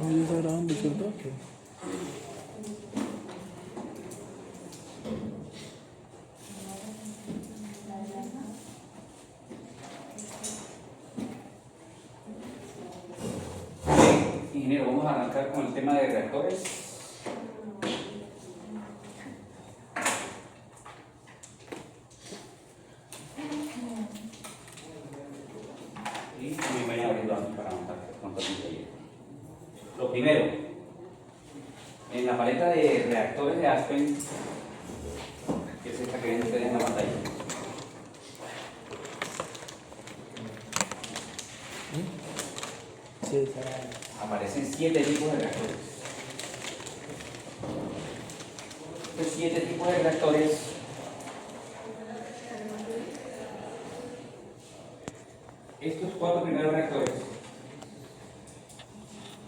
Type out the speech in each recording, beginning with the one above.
Ya está grabando, ¿cierto? Ok. Ingeniero, vamos a arrancar con el tema de reactores. Y me vayan abriendo aquí para anotar cuánto tiempo lleva. Lo primero, en la paleta de reactores de Aspen, que es esta que ven ustedes en la pantalla, Sí, está. aparecen 7 tipos de reactores. Estos 7 tipos de reactores estos 4 primeros reactores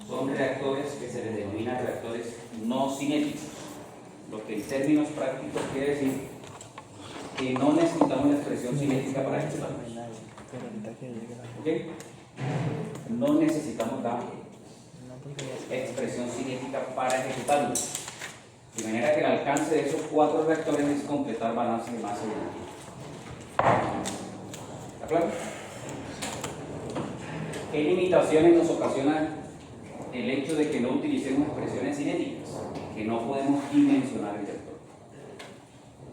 son reactores que se les denomina reactores no cinéticos, lo que en términos prácticos quiere decir que no necesitamos la expresión cinética para ejecutarlos. Pero ahorita que llegue la. ¿Ok? No necesitamos la No, porque ya se. expresión cinética para ejecutarlos. De manera que el alcance de esos 4 reactores es completar balance de masa y energía. ¿Está claro? ¿Qué limitaciones nos ocasiona el hecho de que no utilicemos expresiones cinéticas? Que no podemos dimensionar el reactor.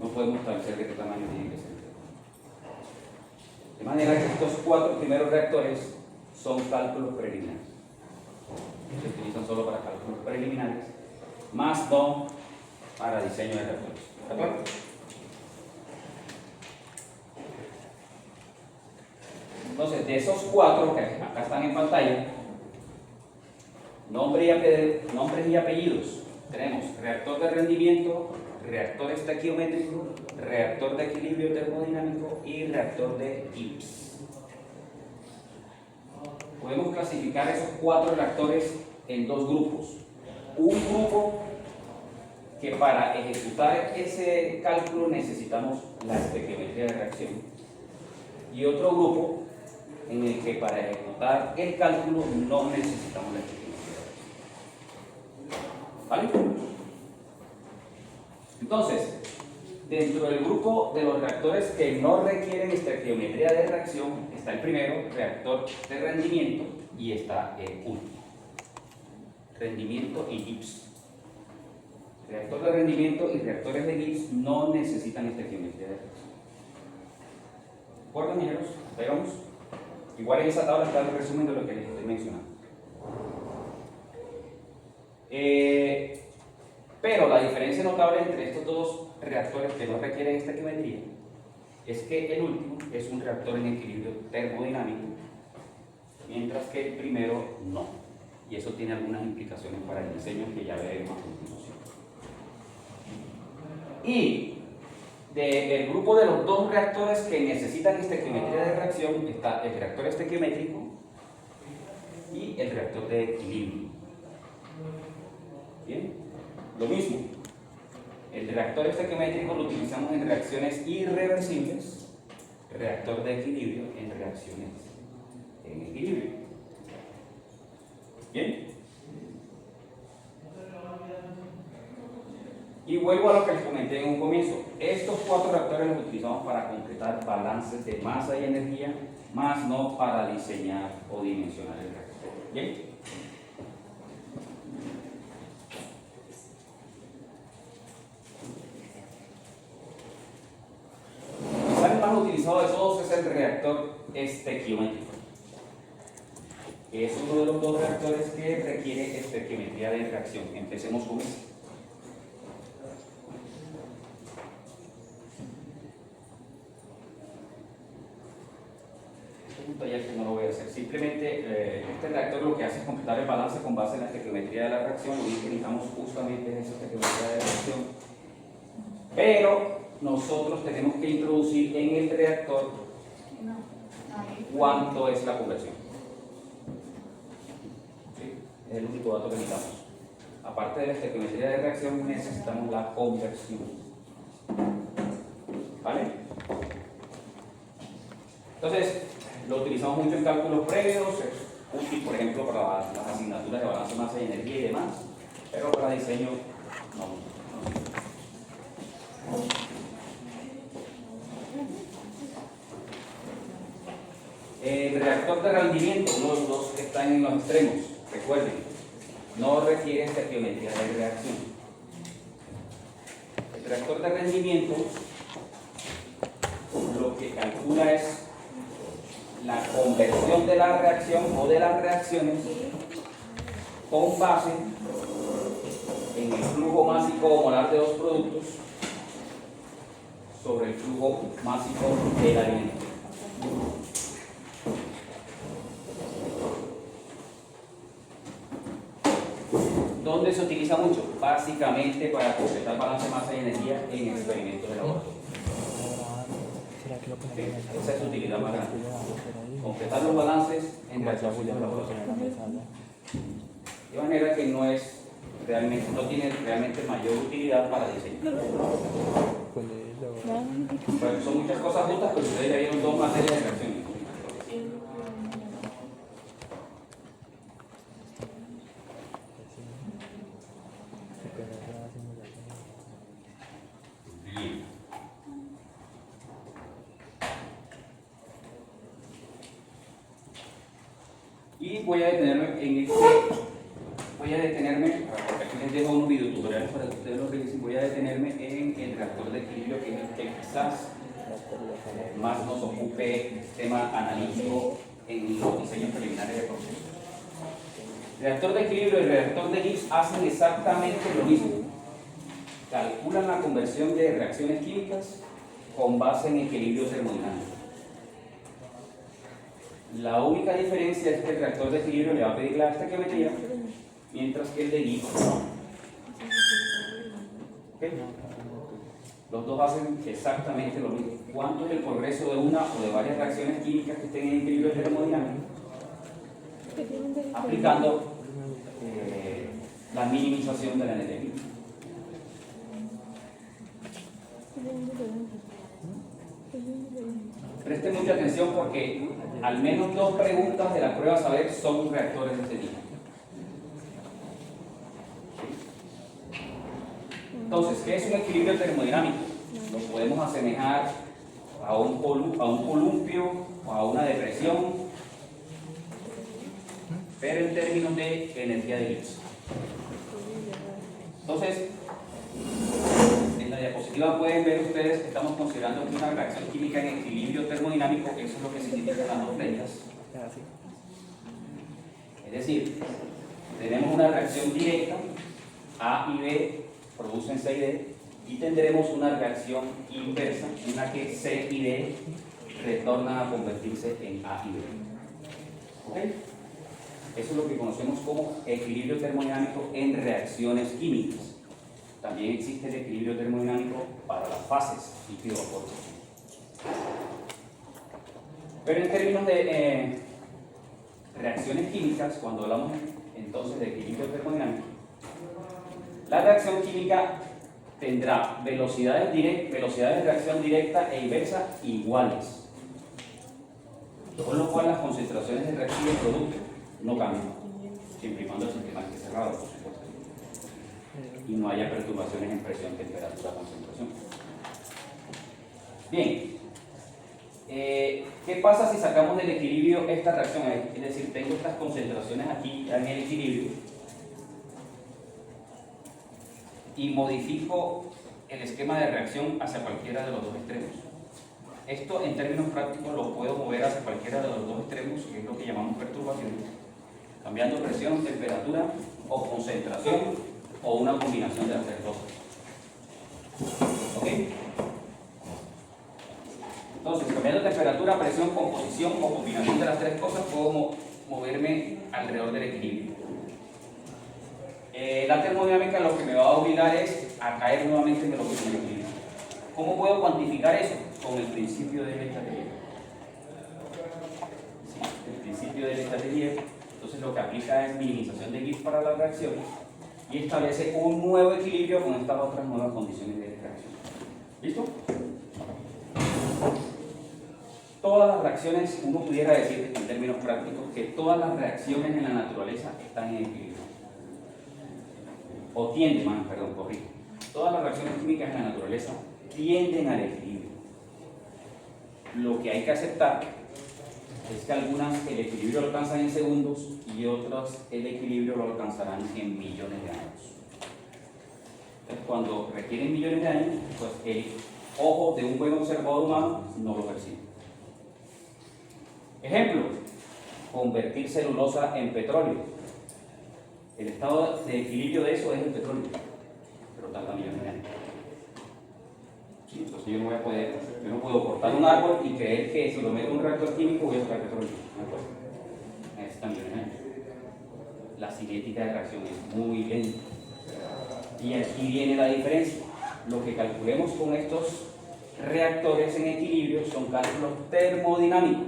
No podemos establecer de qué tamaño tiene que ser el reactor. De manera que estos 4 primeros reactores son cálculos preliminares. Se utilizan solo para cálculos preliminares, más no para diseño de reactores. ¿Está claro? Entonces, de esos 4 que acá están en pantalla, nombres y apellidos. Tenemos reactor de rendimiento, reactor estequiométrico, reactor de equilibrio termodinámico y reactor de Gibbs. Podemos clasificar esos 4 reactores en 2 grupos. Un grupo que para ejecutar ese cálculo necesitamos la estequiometría de reacción, y otro grupo en el que para ejecutar el cálculo no necesitamos la estequiometría de reacción. ¿Vale? Entonces, dentro del grupo de los reactores que no requieren estequiometría de reacción está el primero, reactor de rendimiento, y está el último, rendimiento y Gibbs. Reactor de rendimiento y reactores de Gibbs no necesitan estequiometría de reacción. ¿De acuerdo, ingenieros? ¿Hasta ahí vamos? Igual en esa tabla está el resumen de lo que les estoy mencionando. Pero la diferencia notable entre estos 2 reactores que no requieren estequiometría es que el último es un reactor en equilibrio termodinámico, mientras que el primero no. Y eso tiene algunas implicaciones para el diseño que ya veremos a continuación. Y del grupo de los 2 reactores que necesitan estequiometría de reacción está el reactor estequiométrico y el reactor de equilibrio. Bien, lo mismo. El reactor estequiométrico lo utilizamos en reacciones irreversibles, reactor de equilibrio en reacciones en equilibrio. Bien. Y vuelvo a lo que les comenté en un comienzo. Estos 4 reactores los utilizamos para completar balances de masa y energía, más no para diseñar o dimensionar el reactor. ¿Bien? Quizás el más utilizado de todos es el reactor estequiométrico, que es uno de los 2 reactores que requiere estequiometría de reacción. Empecemos con este. Taller que no lo voy a hacer. Simplemente este reactor lo que hace es completar el balance con base en la estequiometría de la reacción. Lo único que necesitamos justamente es esa estequiometría de reacción. Pero nosotros tenemos que introducir en el reactor cuánto es la conversión. ¿Sí? Es el único dato que necesitamos. Aparte de la estequiometría de reacción, necesitamos la conversión. ¿Vale? Entonces, lo utilizamos mucho en cálculos previos, útil, por ejemplo, para las asignaturas de balance, masa y energía y demás, pero para diseño no. El reactor de rendimiento, uno de los dos que están en los extremos, recuerden, no requiere estequiometría de reacción. El reactor de rendimiento lo que calcula es la conversión de la reacción o de las reacciones con base en el flujo másico molar de dos productos sobre el flujo másico del alimento. ¿Dónde se utiliza mucho? Básicamente para completar balance, masa y energía en experimentos de laboratorio. ¿Será que lo ponemos Sí, en la esa es su utilidad más grande. ahí? Completar los balances en Como decía reacciones Julián, de lo laboratorio. pone en la mesa allá. De manera que no tiene realmente mayor utilidad para diseño. Con eso. Bueno, son muchas cosas juntas, pero ustedes ya vieron dos materias de reacciones. Bien. Y voy a detenerme porque aquí les dejo unos videotutoriales para que ustedes los revisen. Voy a detenerme en el reactor de equilibrio, que es el que quizás más nos ocupe tema analítico en los diseños preliminares de procesos. El reactor de equilibrio y el reactor de Gibbs hacen exactamente lo mismo. Calculan la conversión de reacciones químicas con base en equilibrio termodinámico. La única diferencia es que el reactor de equilibrio le va a pedir la estequiometría, mientras que el de Gibbs no. ¿Okay? Los dos hacen exactamente lo mismo. ¿Cuánto es el progreso de una o de varias reacciones químicas que estén en equilibrio termodinámico? Aplicando la minimización de la energía química. Presten mucha atención porque al menos dos preguntas de la prueba a saber son reactores de este tipo. Entonces, ¿qué es un equilibrio termodinámico? Lo podemos asemejar a un columpio o a una depresión, pero en términos de energía de Gibbs. Entonces, en la diapositiva pueden ver ustedes que estamos considerando que una reacción química en equilibrio termodinámico, eso es lo que significan las dos flechas. Es decir, tenemos una reacción directa, A y B producen C y D, y tendremos una reacción inversa en la que C y D retornan a convertirse en A y B. ¿Ok? Eso es lo que conocemos como equilibrio termodinámico en reacciones químicas. También existe el equilibrio termodinámico para las fases líquido-vapor. Pero en términos de reacciones químicas, cuando hablamos entonces de equilibrio termodinámico, la reacción química tendrá velocidades de reacción directa e inversa iguales, con lo cual las concentraciones de reacción del producto no cambian, siempre y cuando el sistema esté cerrado, por supuesto, y no haya perturbaciones en presión, temperatura, concentración. Bien, ¿qué pasa si sacamos del equilibrio esta reacción? Es decir, tengo estas concentraciones aquí en el equilibrio y modifico el esquema de reacción hacia cualquiera de los dos extremos. Esto en términos prácticos lo puedo mover hacia cualquiera de los dos extremos, que es lo que llamamos perturbaciones, cambiando presión, temperatura o concentración o una combinación de las tres cosas. ¿Ok? Entonces, cambiando temperatura, presión, composición o combinación de las tres cosas, puedo moverme alrededor del equilibrio. La termodinámica lo que me va a obligar es a caer nuevamente en lo que es el equilibrio. ¿Cómo puedo cuantificar eso? Con el principio de Letelier. Sí, el principio de Letelier. Entonces lo que aplica es minimización de Gibbs para las reacciones y establece un nuevo equilibrio con estas otras nuevas condiciones de reacción. ¿Listo? todas las reacciones, uno pudiera decir en términos prácticos, que todas las reacciones en la naturaleza están en equilibrio. O tienden, corrijo. Todas las reacciones químicas en la naturaleza tienden al equilibrio. Lo que hay que aceptar es que algunas el equilibrio lo alcanzan en segundos y otras el equilibrio lo alcanzarán en millones de años. Entonces, cuando requieren millones de años, pues el ojo de un buen observador humano no lo percibe. Ejemplo, convertir celulosa en petróleo. El estado de equilibrio de eso es el petróleo, pero tarda millones de años. Sí, entonces yo no puedo cortar un árbol y creer que si lo meto en un reactor químico voy a sacar petróleo. No puedo. Necesita millones de años. La cinética de reacción es muy lenta. Y aquí viene la diferencia. Lo que calculemos con estos reactores en equilibrio son cálculos termodinámicos.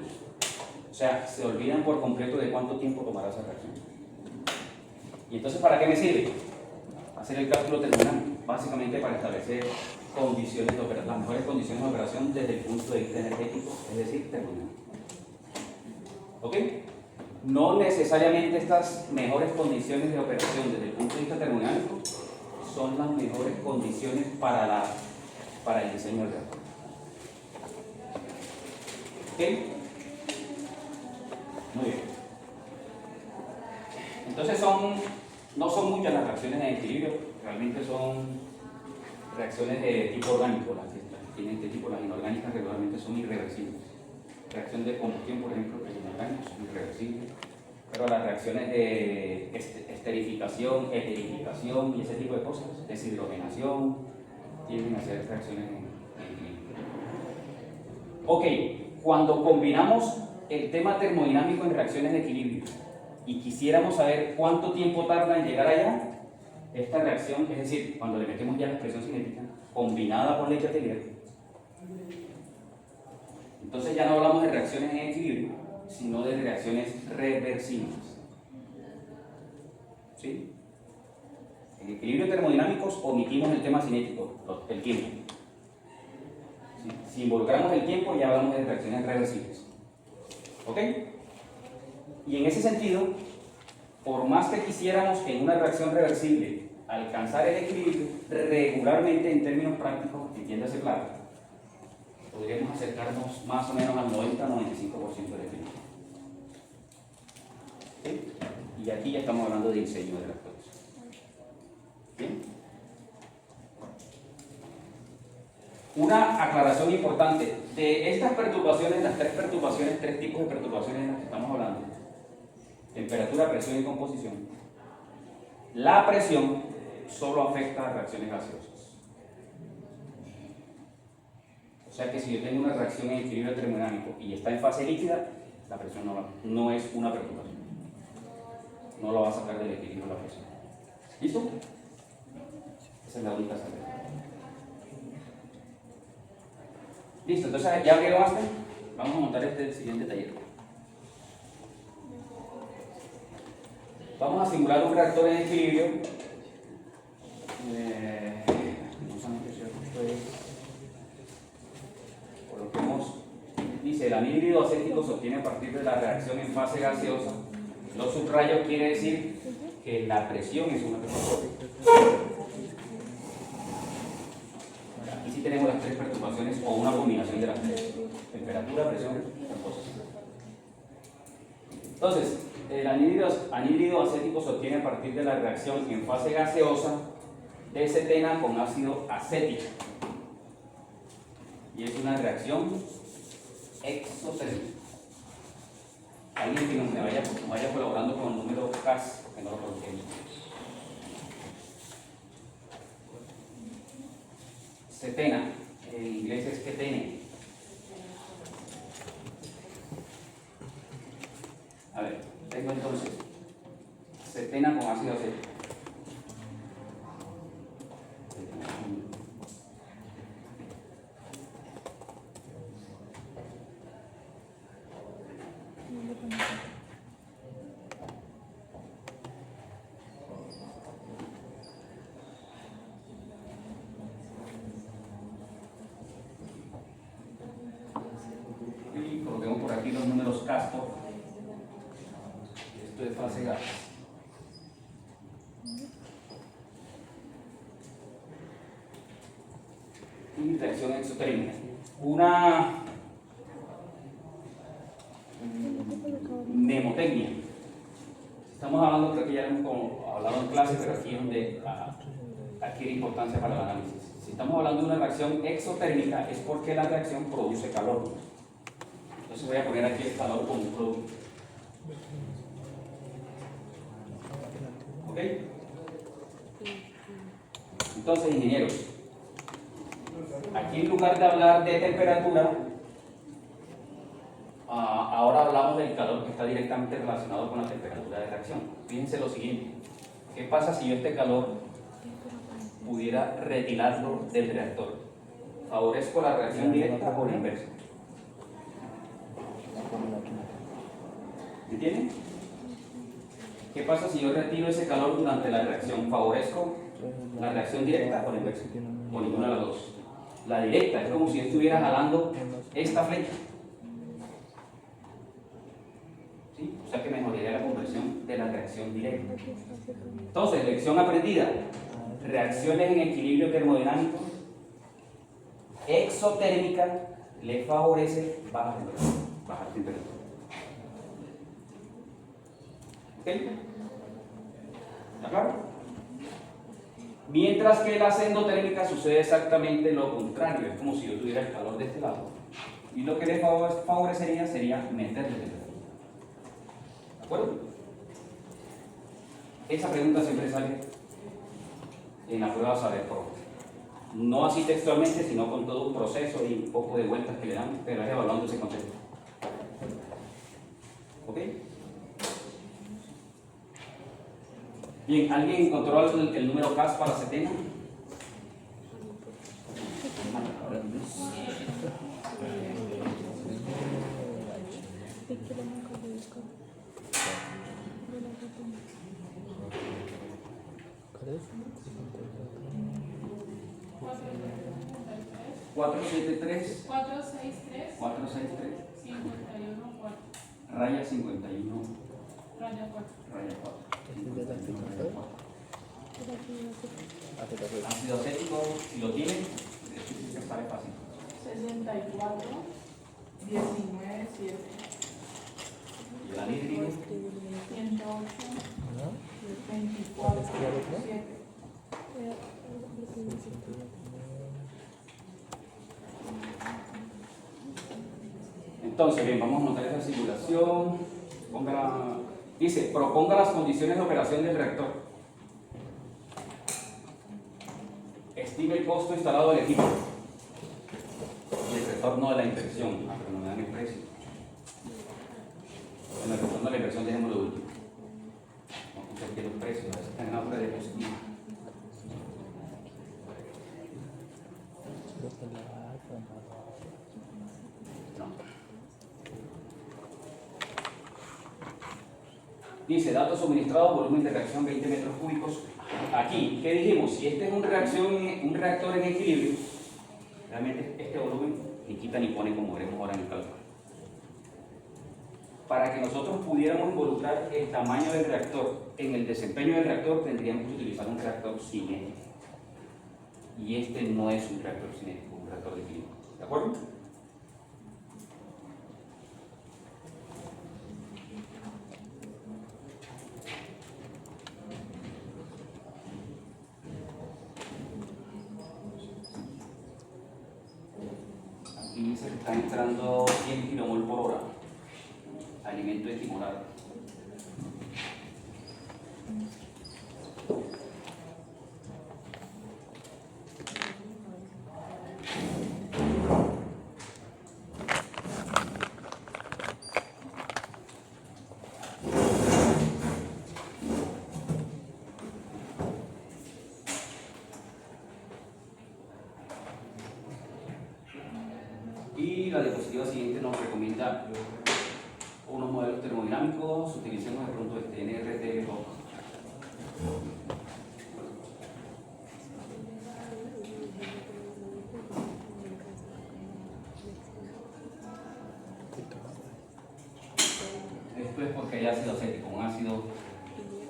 O sea, se olvidan por completo de cuánto tiempo tomará esa reacción. ¿Y entonces para qué me sirve? Hacer el cálculo termodinámico, básicamente para establecer condiciones de operación, las mejores condiciones de operación desde el punto de vista energético, es decir, termodinámico. ¿Ok? No necesariamente estas mejores condiciones de operación desde el punto de vista termodinámico son las mejores condiciones para el diseño del reactor. ¿Ok? Muy bien. Entonces no son muchas las reacciones en equilibrio, realmente son reacciones de tipo orgánico, las que tienen este tipo, las inorgánicas regularmente son irreversibles. Reacción de combustión, por ejemplo, que es inorgánica, son irreversibles, pero las reacciones de esterificación, eterificación y ese tipo de cosas, deshidrogenación, tienden a ser reacciones en equilibrio. Ok, cuando combinamos el tema termodinámico en reacciones de equilibrio y quisiéramos saber cuánto tiempo tarda en llegar allá, esta reacción, es decir, cuando le metemos ya la expresión cinética, combinada con Leibniz, entonces ya no hablamos de reacciones en equilibrio, sino de reacciones reversibles. ¿Sí? En equilibrio termodinámicos omitimos el tema cinético, el tiempo. ¿Sí? Si involucramos el tiempo, ya hablamos de reacciones reversibles. ¿Ok? Y en ese sentido, por más que quisiéramos en una reacción reversible alcanzar el equilibrio, regularmente en términos prácticos, entiéndase claro, podríamos acercarnos más o menos al 90-95% del equilibrio. ¿Sí? Y aquí ya estamos hablando de diseño de reactores. ¿Bien? Una aclaración importante, de estas perturbaciones, las tres tipos de perturbaciones de las que estamos hablando, temperatura, presión y composición, la presión solo afecta a reacciones gaseosas. O sea que si yo tengo una reacción en equilibrio termodinámico y está en fase líquida, la presión no es una perturbación. No la va a sacar del equilibrio la presión. ¿Listo? Esa es la única salida. Listo, entonces ya abrieron hasta. Vamos a montar este siguiente taller. Vamos a simular un reactor en equilibrio. Coloquemos, dice, el anhídrido acético se obtiene a partir de la reacción en fase gaseosa. Los subrayos quiere decir que la presión es una perturbación. Aquí sí tenemos las tres perturbaciones o una combinación de las tres: temperatura, presión y composición. Entonces, el anhídrido acético se obtiene a partir de la reacción en fase gaseosa de cetena con ácido acético. Y es una reacción exotérmica. Alguien que me vaya colaborando con el número CAS, que no lo coloqué. Cetena, en inglés es ketene. A ver, tengo entonces cetena con ácido acético. Y los números CAS, por favor. Esto es fase gas. Y reacción exotérmica. Una mnemotecnia. Estamos hablando, creo que ya hemos hablado en clase, pero aquí es donde adquiere importancia para el análisis. Si estamos hablando de una reacción exotérmica, es porque la reacción produce calor. Entonces voy a poner aquí el calor como un producto. ¿Ok? Entonces, ingenieros, aquí en lugar de hablar de temperatura, ahora hablamos del calor que está directamente relacionado con la temperatura de reacción. Fíjense lo siguiente: ¿qué pasa si yo este calor pudiera retirarlo del reactor? ¿Favorezco la reacción directa o la inversa? ¿Me entienden? ¿Qué pasa si yo retiro ese calor durante la reacción? ¿Favorezco la reacción directa o la inversa? O ninguna de las dos. La directa es como si yo estuviera jalando esta flecha. ¿Sí? O sea que mejoraría la conversión de la reacción directa. Entonces, lección aprendida: reacciones en equilibrio termodinámico exotérmica le favorece baja temperatura. ¿Ok? ¿Está claro? Mientras que la endotérmica sucede exactamente lo contrario. Es como si yo tuviera el calor de este lado. Y lo que le favorecería sería meterle temperatura. ¿De acuerdo? Esa pregunta siempre sale en la prueba saber por. No así textualmente, sino con todo un proceso y un poco de vueltas que le dan, pero es evaluando ese concepto. ¿Ok? Bien, ¿alguien encontró el número CAS para setena? ¿Cuál es? 473 463 463 51 4 raya 51 raya 4. raya 4. ¿Es de láctico, sabes? Ácido acético, si lo tienen, es sale fácil. 64 19 7 Y el anhídrico, 108 ¿No? 24 7. entonces, bien, vamos a montar esa simulación. Dice, proponga las condiciones de operación del reactor. Estime el costo instalado del equipo y el retorno de la inversión. Pero no me dan el precio. Bueno, el retorno de la inversión dejémoslo de último. Vamos a ver los precios, a ver si están en la de positivo. Dice, datos suministrados, volumen de reacción 20 metros cúbicos. Aquí, ¿qué dijimos? Si este es un reactor en equilibrio, realmente este volumen ni quita ni pone, como veremos ahora en el cálculo. Para que nosotros pudiéramos involucrar el tamaño del reactor en el desempeño del reactor, tendríamos que utilizar un reactor cinético. Y este no es un reactor cinético, un reactor de equilibrio. ¿De acuerdo? Aquí dice que están entrando 100 kmol por hora. Alimento estimulado. Y la diapositiva siguiente nos recomienda unos modelos termodinámicos. Utilicemos de pronto este NRT. porque hay ácido acético, un ácido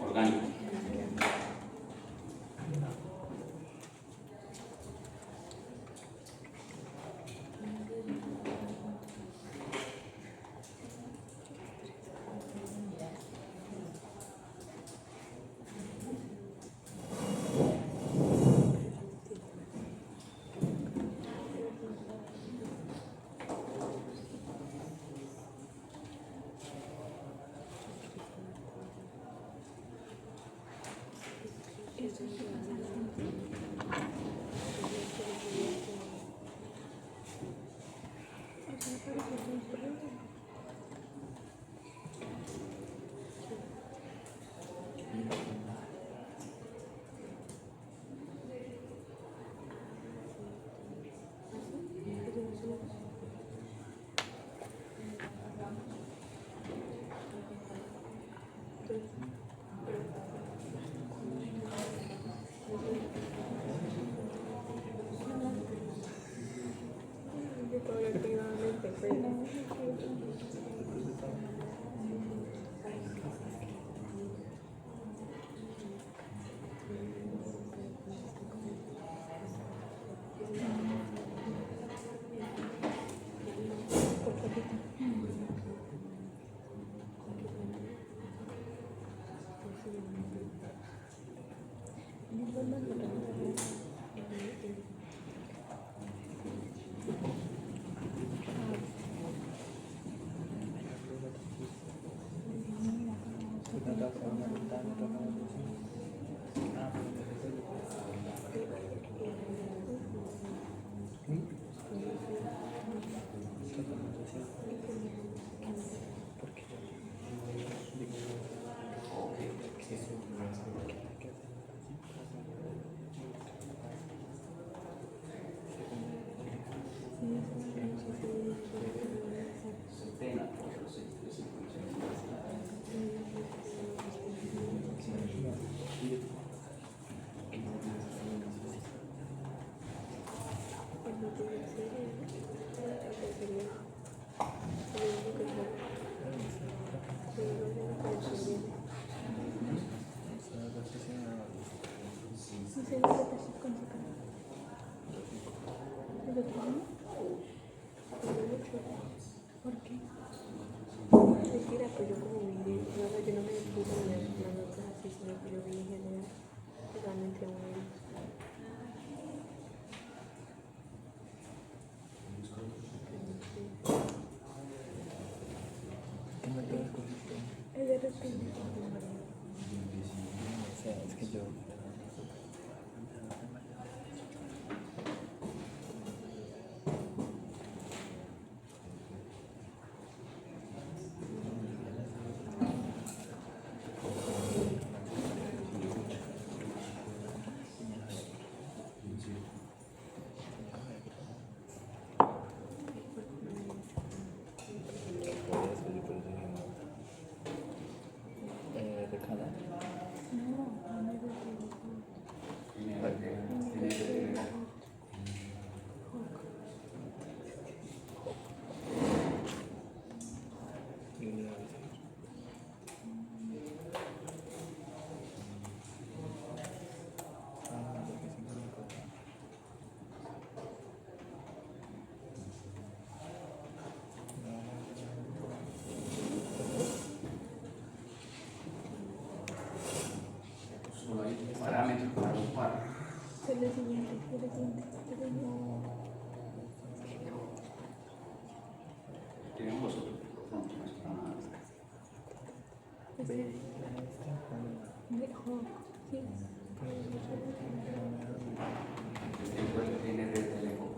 orgánico. Es que yo... Parámetros para los paros. Tenemos vosotros. Tiene de teléfono.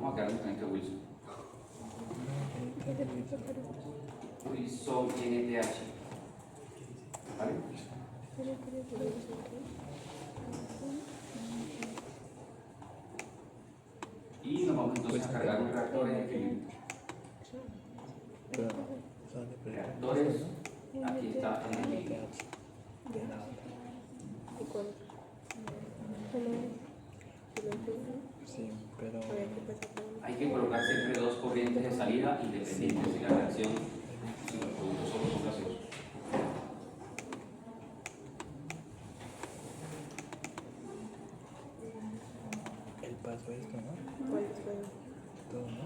Vamos a quedarnos con este Wilson. Wilson NTH. ¿Vale? Y nos vamos entonces a cargar un reactor en equilibrio. Pero, sale, pero. Reactores, aquí está en equilibrio. Sí, pero. Hay que colocar siempre dos corrientes de salida independientes si la reacción, si los productos solo son gaseosos. El paso esto, ¿no? Todo, ¿no?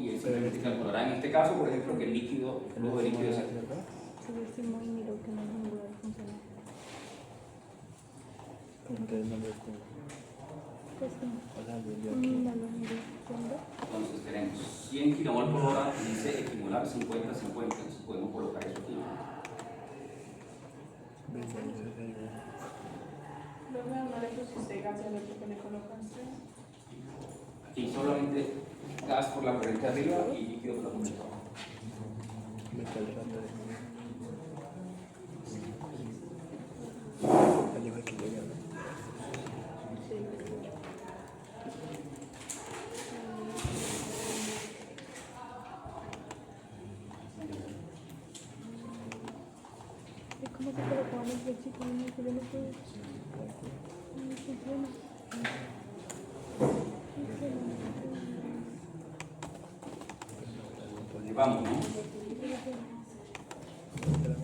Y él simplemente calculará en este caso, por ejemplo, que el líquido, el flujo de líquido es aquí. ¿verdad? Entonces no lo descubro. O sea, yo aquí. Entonces tenemos 100 kmol por hora, dice estimular 50-50, entonces podemos colocar eso aquí. ¿Ves? Eso es ahí, Luego no le pusiste gas al otro que le colocaste. Aquí solamente gas por la corriente arriba y líquido por la corriente abajo. me está el rato de. Allí fue que llegué, ¿no? ¿Cómo se colocaban los flechitos? No, que yo no puedo. No funciona. Vamos, ¿no?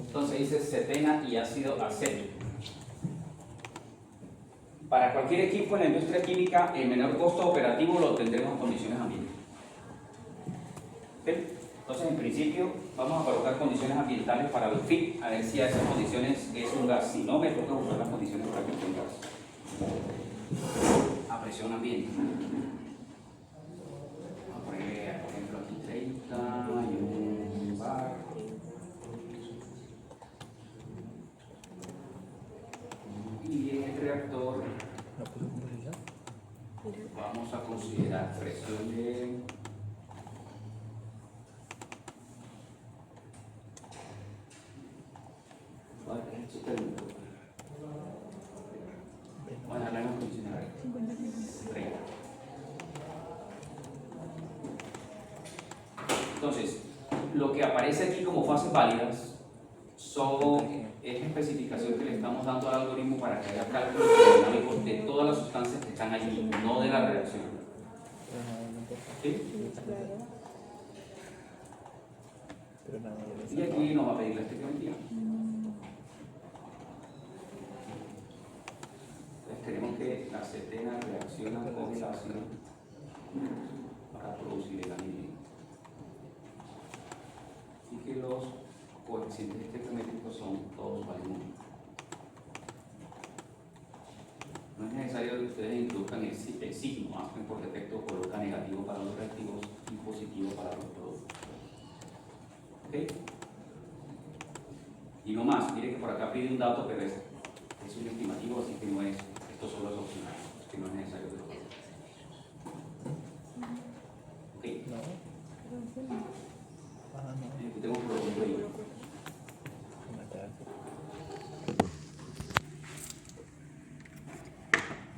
Entonces dice cetena y ácido acético. Para cualquier equipo en la industria química, el menor costo operativo lo obtendremos en condiciones ambientales. ¿Okay? Entonces, en principio, vamos a colocar condiciones ambientales para el FIT, a ver si a esas condiciones es un gas. Si no, me toca buscar las condiciones para que sea un gas. A presión ambiente. Vamos a poner, por ejemplo, aquí 30 y un bar. Y en el reactor ¿La puso composición? vamos a considerar presión de vamos a dejarla en las condiciones ahí. 30. Entonces, lo que aparece aquí como fases válidas es especificación que le estamos dando al algoritmo para que haga cálculos termodinámicos de todas las sustancias que están allí, no de la reacción. Pero nada, no importa. ¿Sí? Pero nada, yo Y aquí nos va a pedir la estequiometría. Entonces tenemos que la cetena reacciona con el ácido para producir el anhídrido. Y que los coeficientes estequiométricos son todos valen 1. No es necesario que ustedes introduzcan el signo, Aspen por defecto coloca negativo para los reactivos y positivo para los productos. ¿Ok? Y no más, miren que por acá pide un dato, pero es un estimativo, así que no es, esto solo es opcional, que no es necesario que lo hagan. ¿Ok? No. Ah, no. Aquí tengo un producto ahí.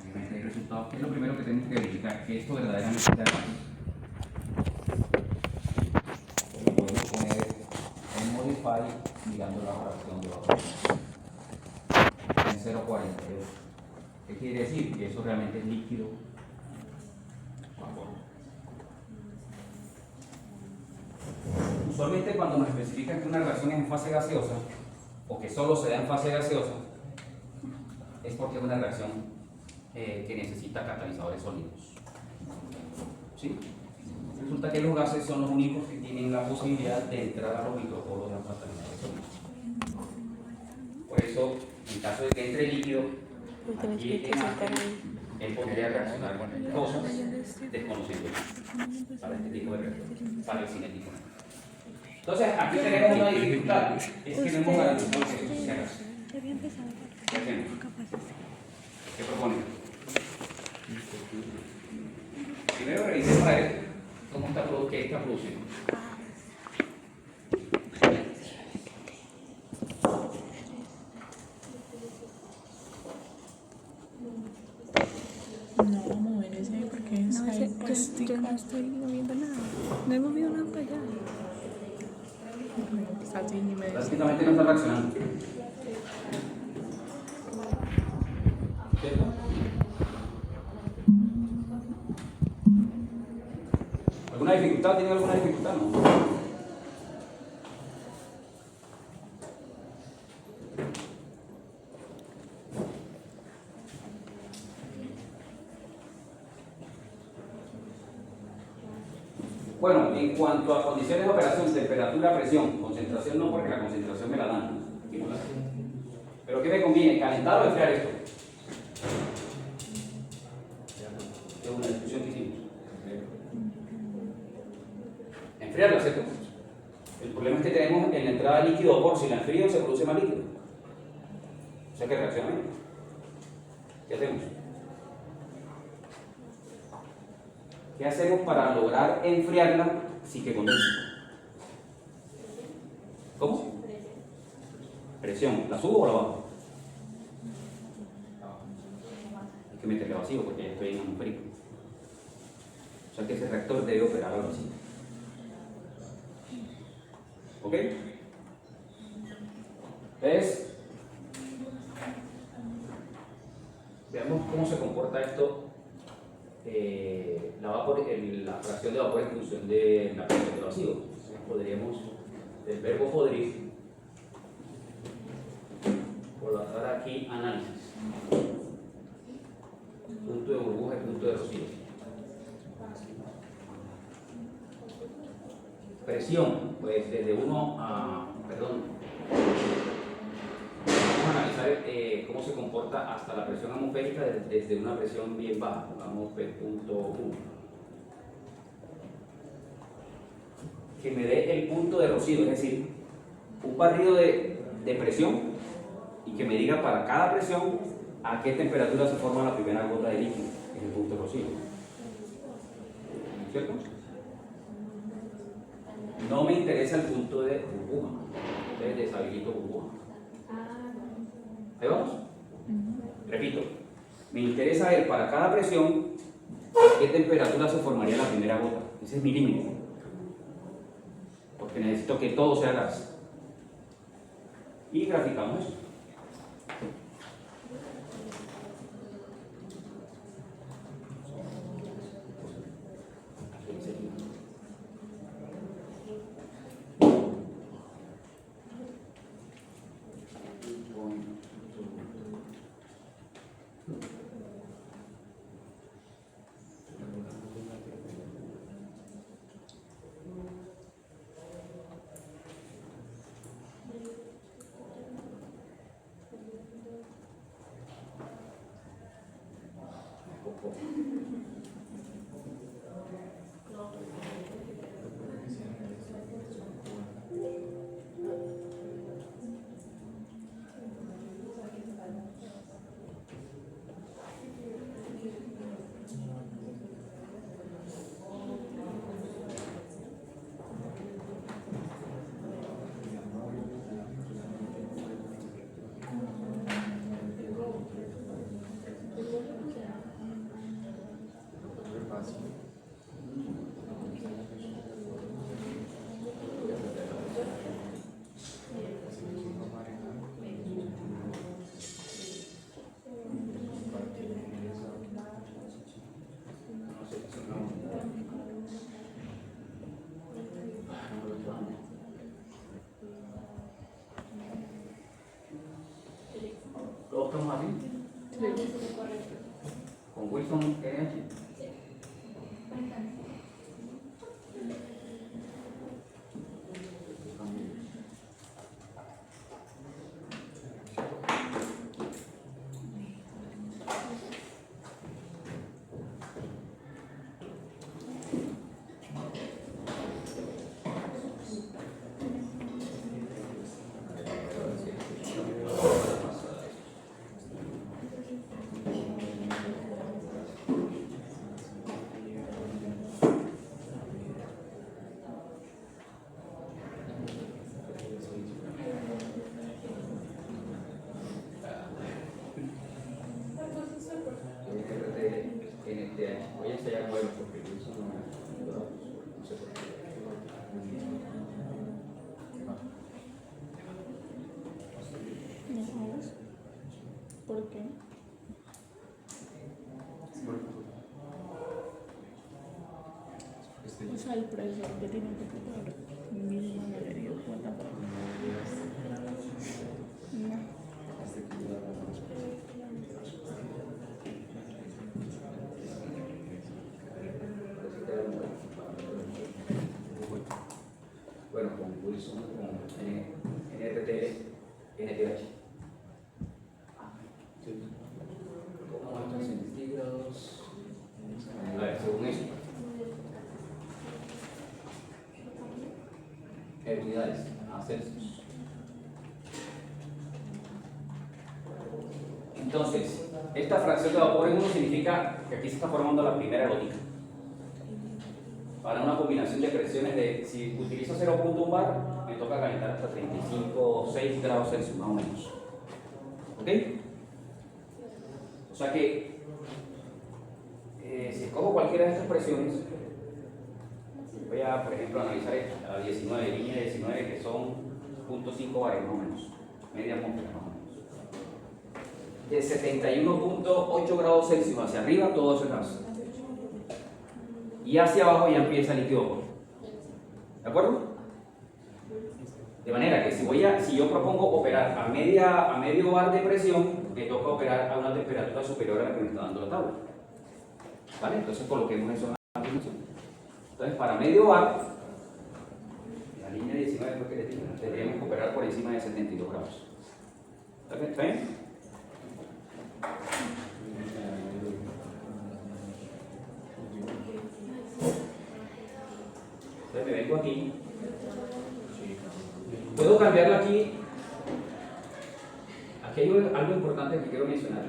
Obviamente hay resultados. ¿Qué es lo primero que tenemos que verificar? Que esto verdaderamente sea así. Podemos poner en Modify mirando la fracción de abajo. En 0.48. ¿Qué quiere decir? Que eso realmente es líquido. Vapor. Usualmente cuando nos especifican que una reacción es en fase gaseosa o que solo se da en fase gaseosa es porque es una reacción que necesita catalizadores sólidos. ¿Sí? Resulta que los gases son los únicos que tienen la posibilidad de entrar a los micropolos de los catalizadores sólidos. Por eso, en caso de que entre líquido, aquí en Aspen, él podría reaccionar con cosas desconociendo para este tipo de reacción, para el cinético. Entonces, aquí tenemos una dificultad, es que no hemos garantizado que esto se haga. ¿Qué hacemos? ¿Qué proponen? Primero revise para ver cómo está todo, qué está produciendo. No, vamos a mover ese porque es No, ahí ese, puestico. yo no estoy moviendo nada. No he movido nada para allá. Está así y me dice. Prácticamente no está reaccionando. ¿Cierto? ¿Alguna dificultad? ¿Tiene alguna dificultad? No. Bueno, en cuanto a condiciones de operación, temperatura, presión, concentración no, porque la concentración me la dan. Pero ¿qué me conviene? ¿Calentar o enfriar esto? Es una discusión que hicimos. Enfriarla, ¿cierto? El problema es que tenemos en la entrada líquido vapor, si la enfrío se produce más líquido. O sea que reacciona menos. ¿Qué hacemos? ¿Qué hacemos para lograr enfriarla sin que condense? ¿Cómo? Presión. ¿La subo o la bajo? Hay que meterle vacío porque ya estoy en atmosférico. O sea que ese reactor debe operar al vacío. ¿Ok? Entonces, veamos cómo se comporta esto. La fracción de vapor en función de la presión de vacío. Podríamos, del verbo podrir, colocar aquí análisis. Punto de burbuja y punto de rocío. Presión, pues desde 1 a, perdón, vamos a analizar cómo se comporta hasta la presión atmosférica desde una presión bien baja, pongamos P.1. Que me dé el punto de rocío, es decir, un barrido de presión y que me diga para cada presión a qué temperatura se forma la primera gota de líquido, que es el punto de rocío. ¿Cierto? No me interesa el punto de burbuja, entonces deshabilito burbuja. ¿Ahí vamos? Repito, me interesa ver para cada presión a qué temperatura se formaría la primera gota. Ese es mi límite. Porque necesito que todo sea gas. Y graficamos eso. ¿Todos estamos así? Sí. Con Wilson NH. NTH. Voy a ensayar modelos porque eso no sé por qué. No, ¿por qué? O sea, el profesor que tiene que computadora. Mi mamá le dio cuenta. No. Bueno, con Wilson, con NRTL, NTH. ¿Cómo están centígrados? A ver, según esto. Unidades a Celsius. Entonces, esta fracción de vapor en 1 significa que aquí se está formando la primera gotica. Para una combinación de presiones de, si utilizo 0.1 bar, me toca calentar hasta 35 o 6 grados Celsius más o menos. ¿Ok? O sea que, si escojo cualquiera de estas presiones, voy a, por ejemplo, analizar esta, la 19, línea 19, que son 0.5 bares más o menos, media atmósfera más o menos. De 71.8 grados Celsius hacia arriba, todo eso es gas. Y hacia abajo ya empieza el líquido vapor. ¿De acuerdo? De manera que si yo propongo operar a medio bar de presión, me toca operar a una temperatura superior a la que me está dando la tabla. ¿Vale? Entonces coloquemos eso en la aplicación. Entonces, para medio bar, la línea 19 fue que les dije, tendríamos que operar por encima de 72 grados. ¿Está bien? Entonces me vengo aquí. Puedo cambiarlo aquí. Aquí hay algo importante que quiero mencionar.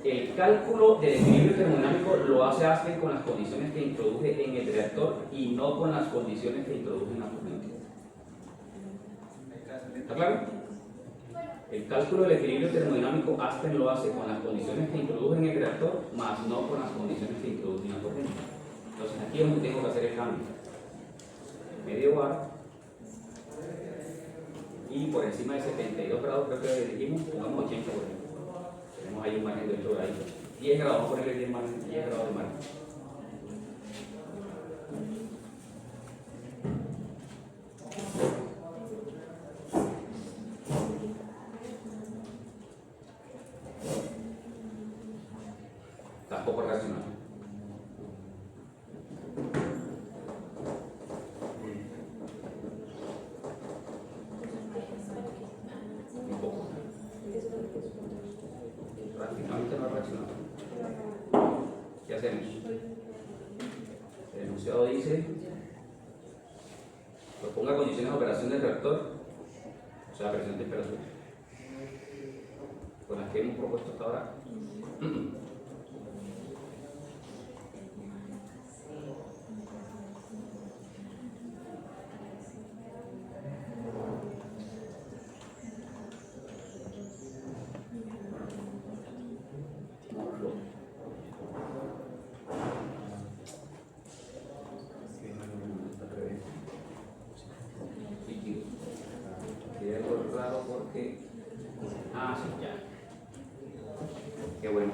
El cálculo del equilibrio termodinámico lo hace Aspen con las condiciones que introduje en el reactor y no con las condiciones que introduje en la corriente. ¿Está claro? El cálculo del equilibrio termodinámico Aspen lo hace con las condiciones que introduje en el reactor, más no con las condiciones que introduje en la corriente. Entonces aquí es donde tengo que hacer el cambio. Medio bar y por encima de 72 grados, creo que dijimos, pongamos 80 por ejemplo. Tenemos ahí un margen de 8 grados. 10 grados, vamos a ponerle 10 grados de margen. Tampoco reaccionar. Un poco. Prácticamente no reaccionado. ¿Qué hacemos? El enunciado dice: proponga condiciones de operación del reactor, o sea, presión y temperatura, con las que hemos propuesto hasta ahora. Porque... Ah, sí, ya. Qué bueno.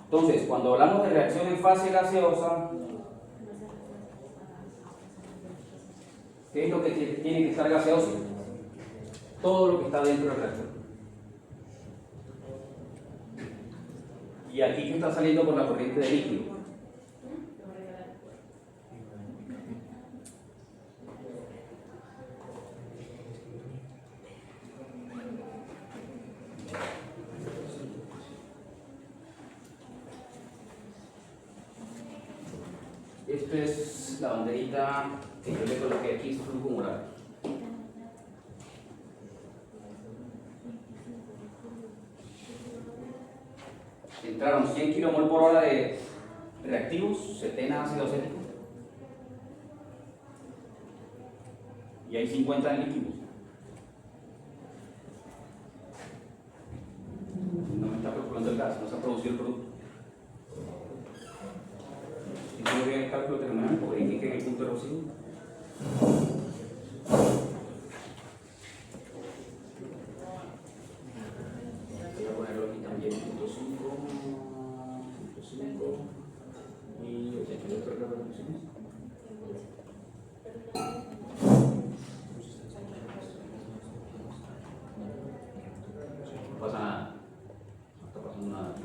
Entonces, cuando hablamos de reacción en fase gaseosa, ¿qué es lo que tiene que estar gaseoso? Todo lo que está dentro del reactor. Y aquí que está saliendo por la corriente de líquido. Esta es la banderita que yo le coloqué aquí, es flujo molar. Entraron 100 kmol por hora de reactivos, 70 ácido acético. Y hay 50 en líquidos. No me está calculando el gas, no se ha producido el producto. Si hicimos bien el cálculo termodinámico, verifiquen el punto de rocío. Voy a ponerlo aquí también, punto 5, y 88 revoluciones. No pasa nada, no está pasando nada aquí.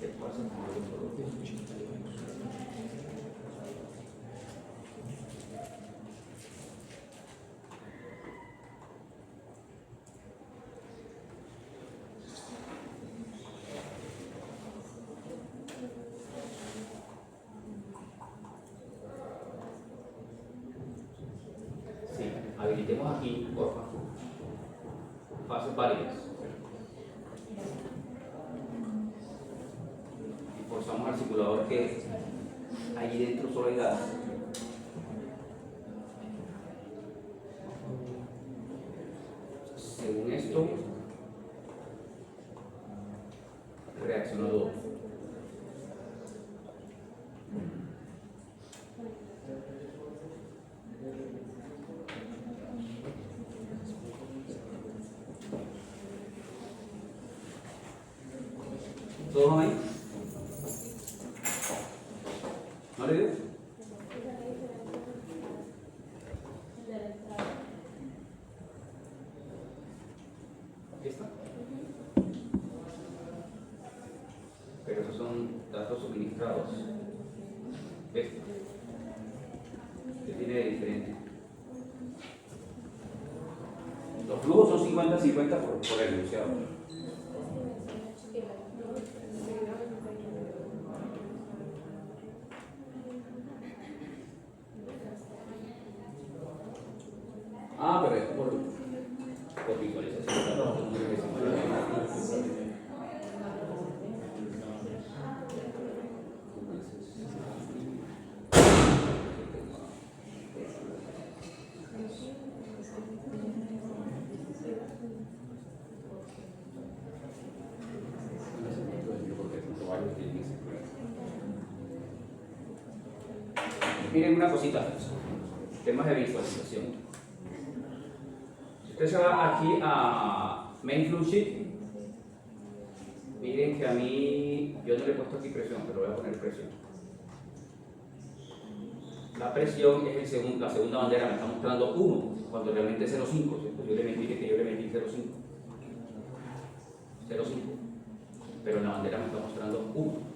¿Qué pasa con el Sí, habilitemos aquí, por favor, fases válidas. Y forzamos al simulador que allí dentro solo hay gas. Según esto, reaccionó 2. ¿Todos ahí? ¿No le dio? Aquí está. Pero esos son datos suministrados. Esto. ¿Qué tiene de diferente? Los flujos son 50-50 por el enunciado. Ah, pero es por visualización. Miren una cosita, temas de visualización. Si usted se va aquí a Main Flow Sheet, miren que a mí, yo no le he puesto aquí presión, pero voy a poner presión. La presión es la segunda bandera, me está mostrando 1, cuando realmente es 0,5, ¿cierto? Yo le metí 0,5. 0,5, pero en la bandera me está mostrando 1.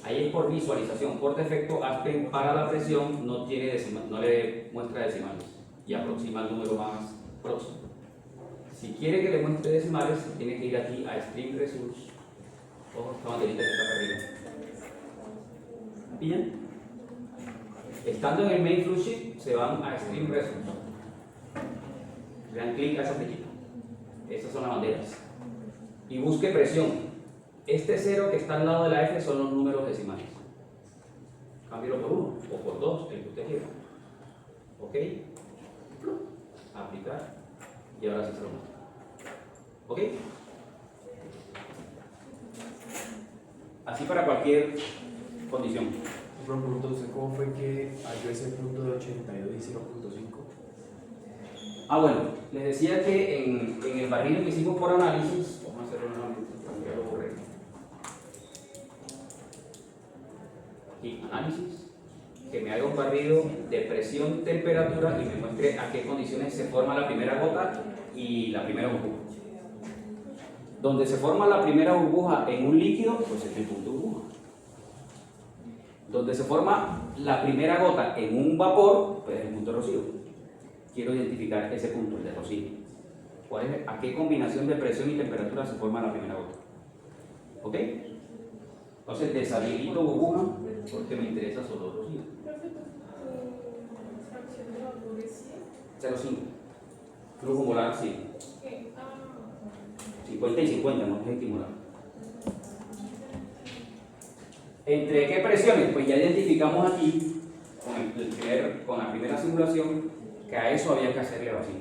Ahí es por visualización. Por defecto, Aspen para la presión no le muestra decimales y aproxima el número más próximo. Si quiere que le muestre decimales, tiene que ir aquí a Stream Results. Ojo, esta banderita que está acá arriba. ¿Bien? Estando en el Main Flow Sheet, se van a Stream Results. Le dan clic a esa flechita. Esas son las banderas. Y busque presión. Este 0 que está al lado de la F son los números decimales. Cámbialo por 1 o por 2, el que usted quiera. ¿Ok? Aplicar. Y ahora sí se lo muestro. ¿Ok? Así para cualquier condición. Pero pregunto, ¿usted cómo fue que halló ese punto de 82 y 0.5? Ah, bueno, les decía que en el barrido que hicimos por análisis, vamos a hacerlo nuevamente, ya lo borré. Aquí, análisis, que me haga un barrido de presión, temperatura y me muestre a qué condiciones se forma la primera gota y la primera burbuja. Donde se forma la primera burbuja en un líquido, pues es el punto de burbuja. Donde se forma la primera gota en un vapor, pues es el punto de rocío. Quiero identificar ese punto, el de rocío. ¿A qué combinación de presión y temperatura se forma la primera gota? ¿Ok? Entonces deshabilito burbuja porque me interesa solo rocío. 0,5. Flujo molar, sí. 50 y 50, no es estimulado. ¿Entre qué presiones? Pues ya identificamos aquí, con la primera simulación, que a eso había que hacerle vacío.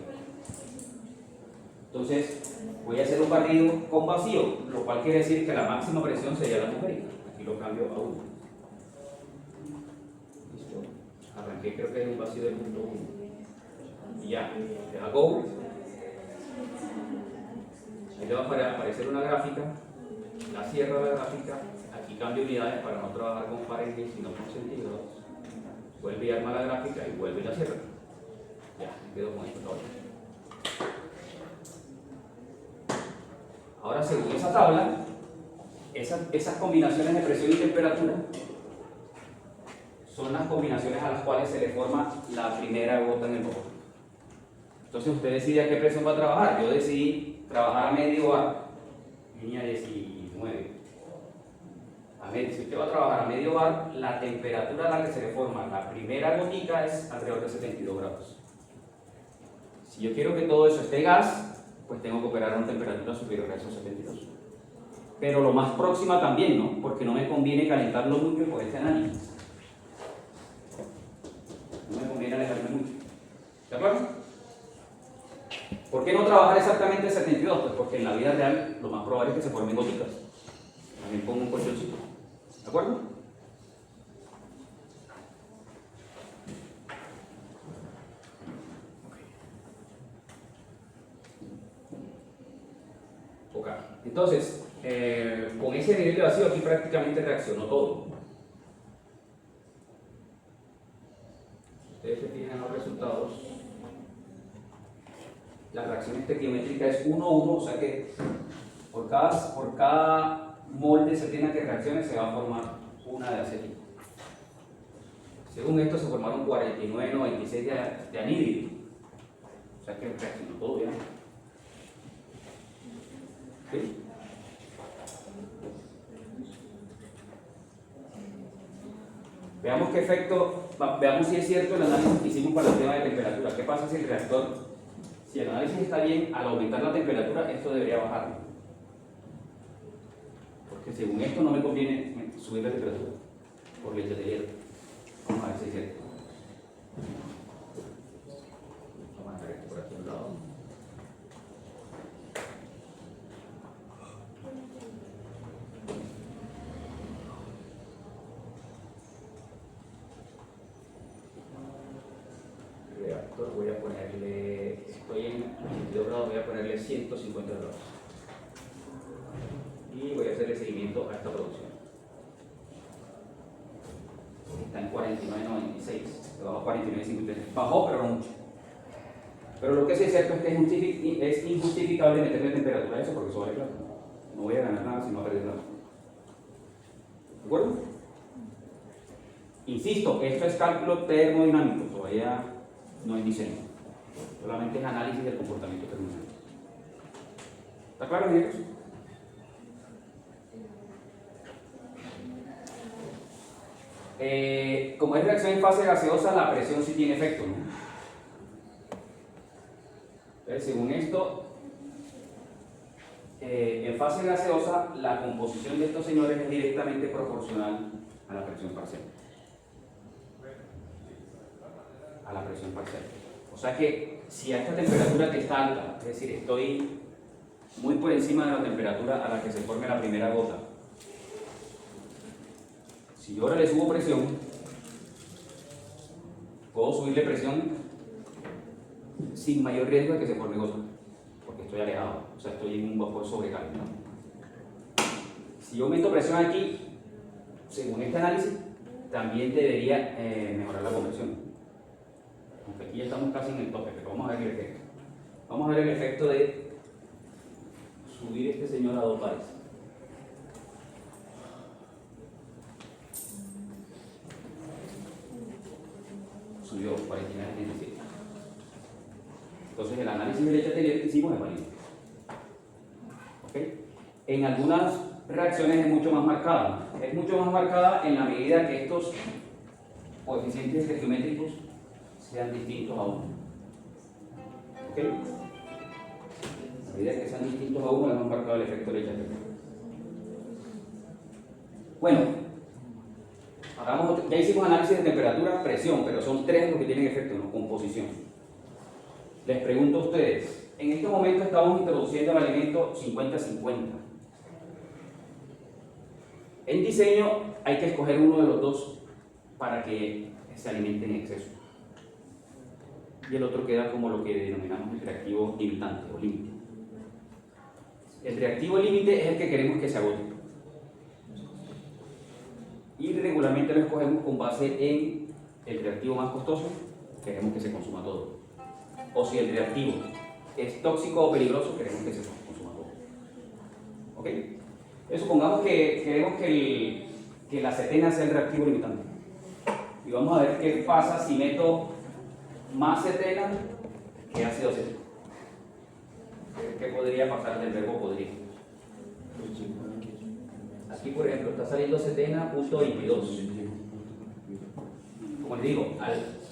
Entonces, voy a hacer un barrido con vacío, lo cual quiere decir que la máxima presión sería la atmosférica. Aquí lo cambio a 1. ¿Listo? Arranqué, creo que es un vacío de punto 1. Y ya, le da go. Ahí le va a aparecer una gráfica, la cierro la gráfica, aquí cambio unidades para no trabajar con Fahrenheit sino con centígrados. Vuelve y arma la gráfica y vuelve y la cierra. Ya, me quedo con esto todavía. Ahora, según esa tabla, esas combinaciones de presión y temperatura son las combinaciones a las cuales se le forma la primera gota en el motor. Entonces usted decide a qué presión va a trabajar. Yo decidí trabajar a medio bar, línea 19. Si usted va a trabajar a medio bar, la temperatura a la que se le forma la primera gotica es alrededor de 72 grados. Si yo quiero que todo eso esté gas, pues tengo que operar a una temperatura superior a esos 72. Pero lo más próxima también, ¿no? Porque no me conviene calentarlo mucho por este análisis. No me conviene alejarme mucho. ¿De acuerdo? ¿Por qué no trabajar exactamente 72? Pues porque en la vida real lo más probable es que se formen gotitas. También pongo un colchoncito. ¿De acuerdo? Ok. Entonces, con ese nivel de vacío aquí prácticamente reaccionó todo. Ustedes se fijan en los resultados. La reacción estequiométrica es 1,1, o sea que por cada mol de cetina que reaccione se va a formar una de acetil. Según esto se formaron 49,96 de anhídrido. O sea que reaccionó todo bien. ¿Sí? Veamos qué efecto, veamos si es cierto el análisis que hicimos para el tema de temperatura. ¿Qué pasa si el reactor, si el análisis está bien, al aumentar la temperatura, esto debería bajar? Porque según esto no me conviene subir la temperatura por leche de hielo. Vamos a ver si es cierto. Vamos a hacer esto por aquí a un lado. Reactor, voy a ponerle, estoy en 22 grados, voy a ponerle 150 grados. Y voy a hacerle seguimiento a esta producción. Está en 49,96, bajó a 49,53. Bajó, pero no mucho. Pero lo que sí es cierto es que es injustificable meterle temperatura a eso porque eso vale plata. No voy a ganar nada si no voy a perder nada. ¿De acuerdo? Insisto, esto es cálculo termodinámico, todavía no es diseño. Solamente es análisis del comportamiento termodinámico. ¿Está claro, amigos? Como es reacción en fase gaseosa, la presión sí tiene efecto, ¿no? Entonces, según esto, en fase gaseosa, la composición de estos señores es directamente proporcional a la presión parcial. A la presión parcial. O sea que, si a esta temperatura que está alta, es decir, estoy muy por encima de la temperatura a la que se forme la primera gota, si yo ahora le subo presión, puedo subirle presión sin mayor riesgo de que se forme gota, porque estoy alejado, o sea, estoy en un vapor sobrecalentado. Si yo aumento presión aquí, según este análisis, también debería mejorar la conversión. Aunque aquí ya estamos casi en el tope, pero vamos a ver el efecto. Vamos a ver el efecto de subir este señor a 2 bares. Subió 49,77. Entonces el análisis de leche que hicimos es válido. ¿Okay? En algunas reacciones es mucho más marcada. Es mucho más marcada en la medida que estos coeficientes estequiométricos sean distintos a 1. ¿Ok? A medida que sean distintos a 1 es más marcado el efecto de leche. Bueno, Ya hicimos análisis de temperatura, presión, pero son tres los que tienen efecto, ¿no? Composición. Les pregunto a ustedes, en este momento estamos introduciendo el alimento 50-50. En diseño hay que escoger uno de los dos para que se alimente en exceso. Y el otro queda como lo que denominamos el reactivo limitante o límite. El reactivo límite es el que queremos que se agote. Y regularmente lo escogemos con base en el reactivo más costoso, queremos que se consuma todo. O si el reactivo es tóxico o peligroso, queremos que se consuma todo. ¿Ok? Supongamos que queremos que la acetena sea el reactivo limitante. Y vamos a ver qué pasa si meto más acetena que ácido acético. ¿Qué podría pasar del verbo podría? Aquí, por ejemplo, está saliendo acetena punto 22. Como les digo,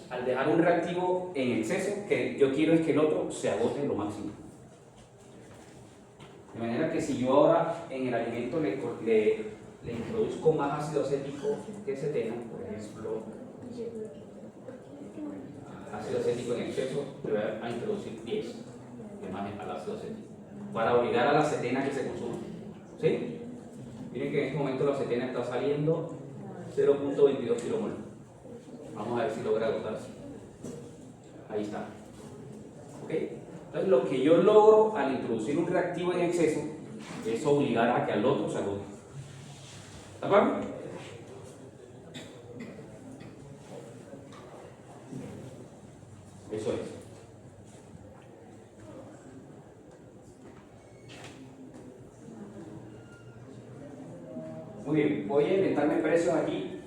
al dejar un reactivo en exceso, que yo quiero es que el otro se agote lo máximo. De manera que si yo ahora en el alimento le introduzco más ácido acético que acetena, por ejemplo, ácido acético en exceso, le voy a introducir 10 de más al ácido acético, para obligar a la acetena que se consuma. ¿Sí? Miren que en este momento la acetena está saliendo 0.22 kilomol. Vamos a ver si logra agotarse. Ahí está. ¿Ok? Entonces lo que yo logro al introducir un reactivo en exceso es obligar a que al otro se agote. ¿De acuerdo? Eso es. Muy bien, voy a inventarme precios aquí.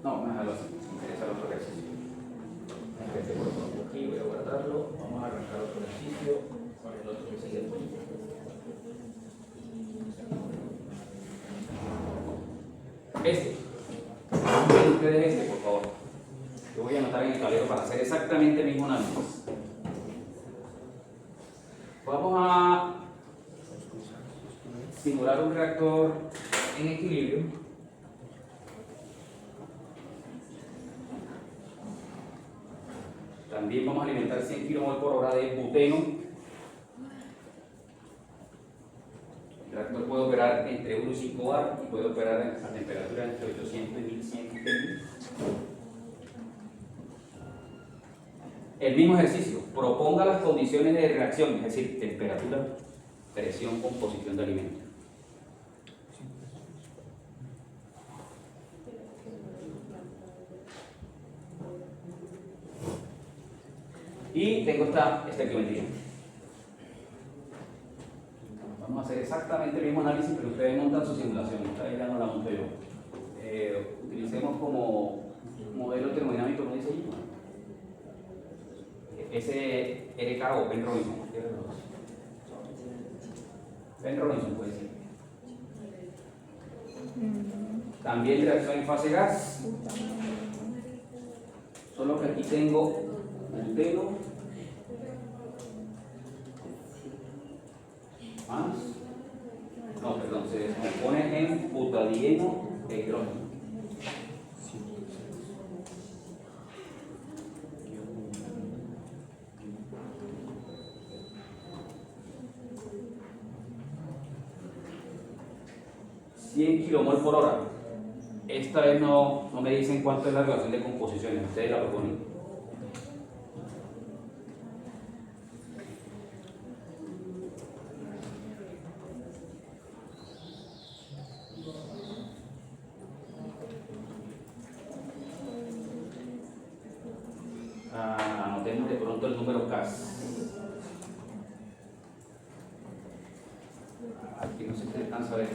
No, me déjalo así, me interesa el otro ejercicio. Aquí voy a guardarlo, vamos a arrancar otro ejercicio para el otro que sigue. Miren ustedes por favor. Yo voy a anotar en el tablero para hacer exactamente el mismo análisis. Vamos a simular un reactor en equilibrio. También vamos a alimentar 100 kmol por hora de buteno. El reactor puede operar entre 1 y 5 bar y puede operar a temperatura entre 800 y 1100 Kelvin. El mismo ejercicio, proponga las condiciones de reacción, es decir, temperatura, presión, composición de alimento. Y tengo esta estequiometría. Vamos a hacer exactamente el mismo análisis, pero ustedes montan su simulación. Esta vez ya no la monto yo. Utilicemos como modelo termodinámico, ¿no dice allí? SRK o Penn Robinson. Penn Robinson puede ser. También reacción en fase gas. Solo que aquí tengo buteno más, no, perdón, se descompone en butadieno e hidrógeno. $100 kmol por hora. Esta vez no me dicen cuánto es la relación de composiciones, ustedes la proponen. Anotemos de pronto el número CAS. Aquí no sé si alcanza a ver.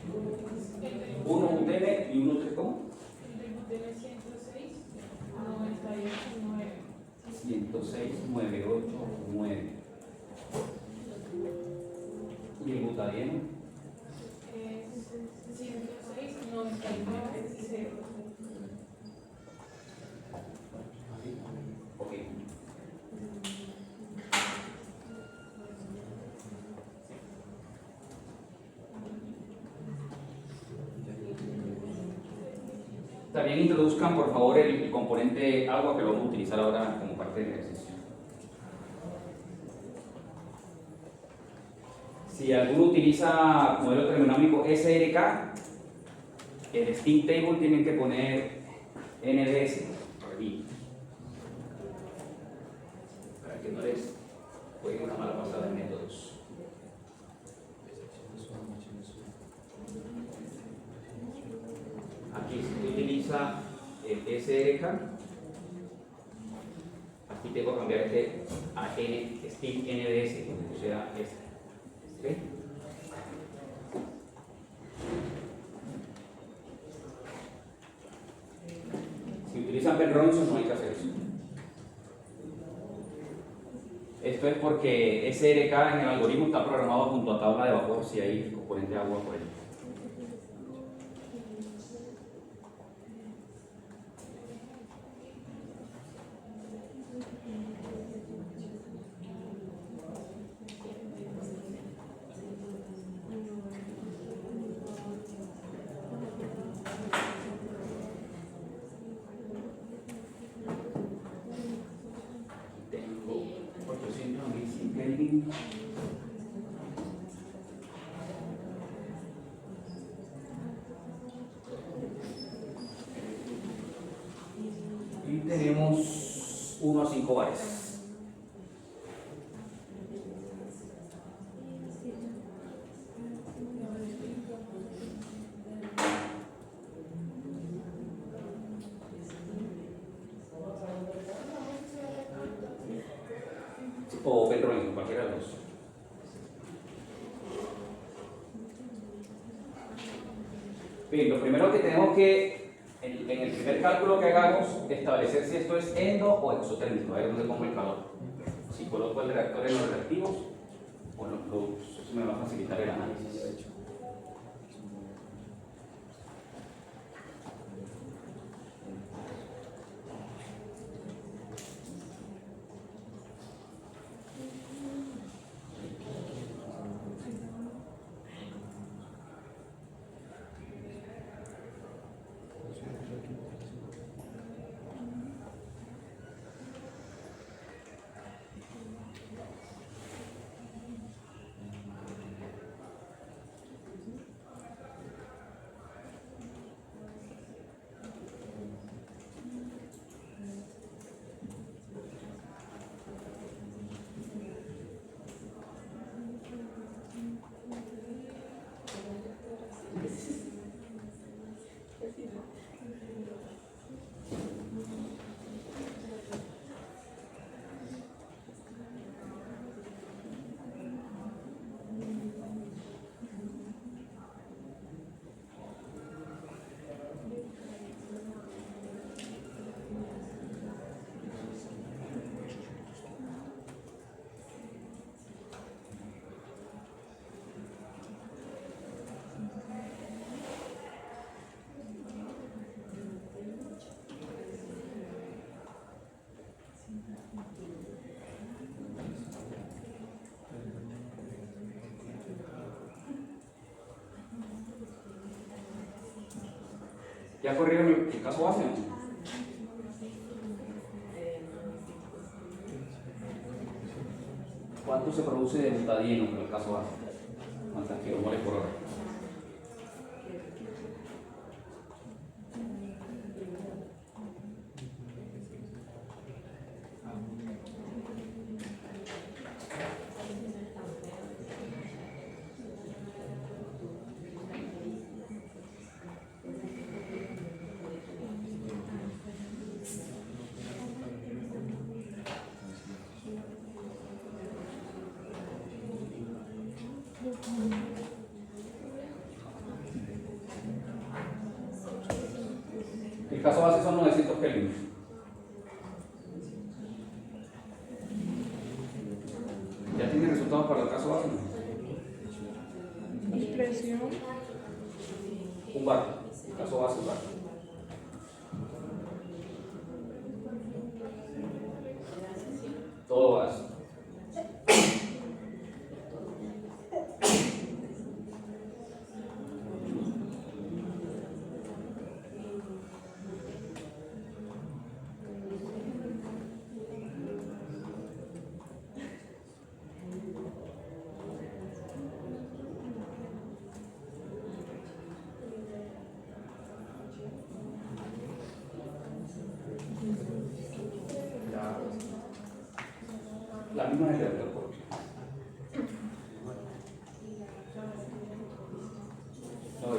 No. Uno UTM y uno ¿cómo? El buteno es 106, 98, 9. 106, 98, 9. ¿Y el butadieno? Es 106, 99, 0. Ok. También introduzcan por favor el componente agua que lo vamos a utilizar ahora como parte del ejercicio. Si alguno utiliza modelo termodinámico SRK, el Steam Table tienen que poner NDS aquí, para que no les juegue una mala pasada en métodos. Aquí se utiliza el SRK, aquí tengo que cambiar este a Steam NDS, o sea este. ¿Okay? Si utilizan Ben Robinson no hay que hacer eso. Esto es porque SRK en el algoritmo está programado junto a tabla de vapor si hay componente de agua por ahí. Tengo 400 Kelvin. Y tenemos 1 a 5 bares. O Ben Robinson, cualquiera de los dos. Bien, lo primero que tenemos que, en el primer cálculo que hagamos, establecer si esto es endo o exotérmico, a ver dónde pongo el calor. Si coloco el reactor en los reactivos, o eso me va a facilitar el análisis. ¿Ya corrieron el caso base? ¿Cuánto se produce de butadieno en el caso base? ¿Cuántas kilomoles por hora? El caso base son 900 Kelvin. ¿Ya tiene resultados para el caso base? Expresión. Un bar. El caso base, un bar. Todo base.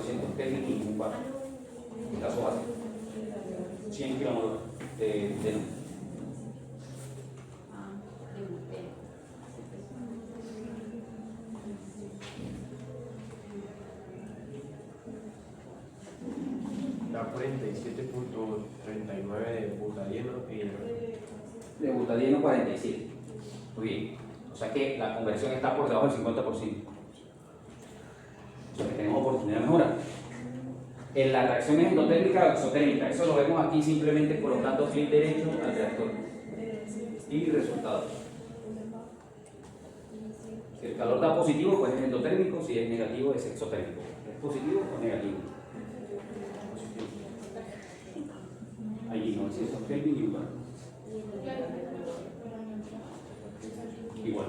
400 Kelvin y 1 bar. En caso básico. 100 kilómetros de luz. La 47.39 de butadieno y el De butadieno 47. Muy bien. O sea que la conversión está por debajo del 50%. O sea que tenemos oportunidad de mejora. En la reacción endotérmica o exotérmica, eso lo vemos aquí simplemente colocando clic derecho al reactor. Y resultados. Si el calor da positivo, pues es endotérmico, si es negativo, es exotérmico. ¿Es positivo o negativo? Allí 900 Kelvin y 1 bar. Igual,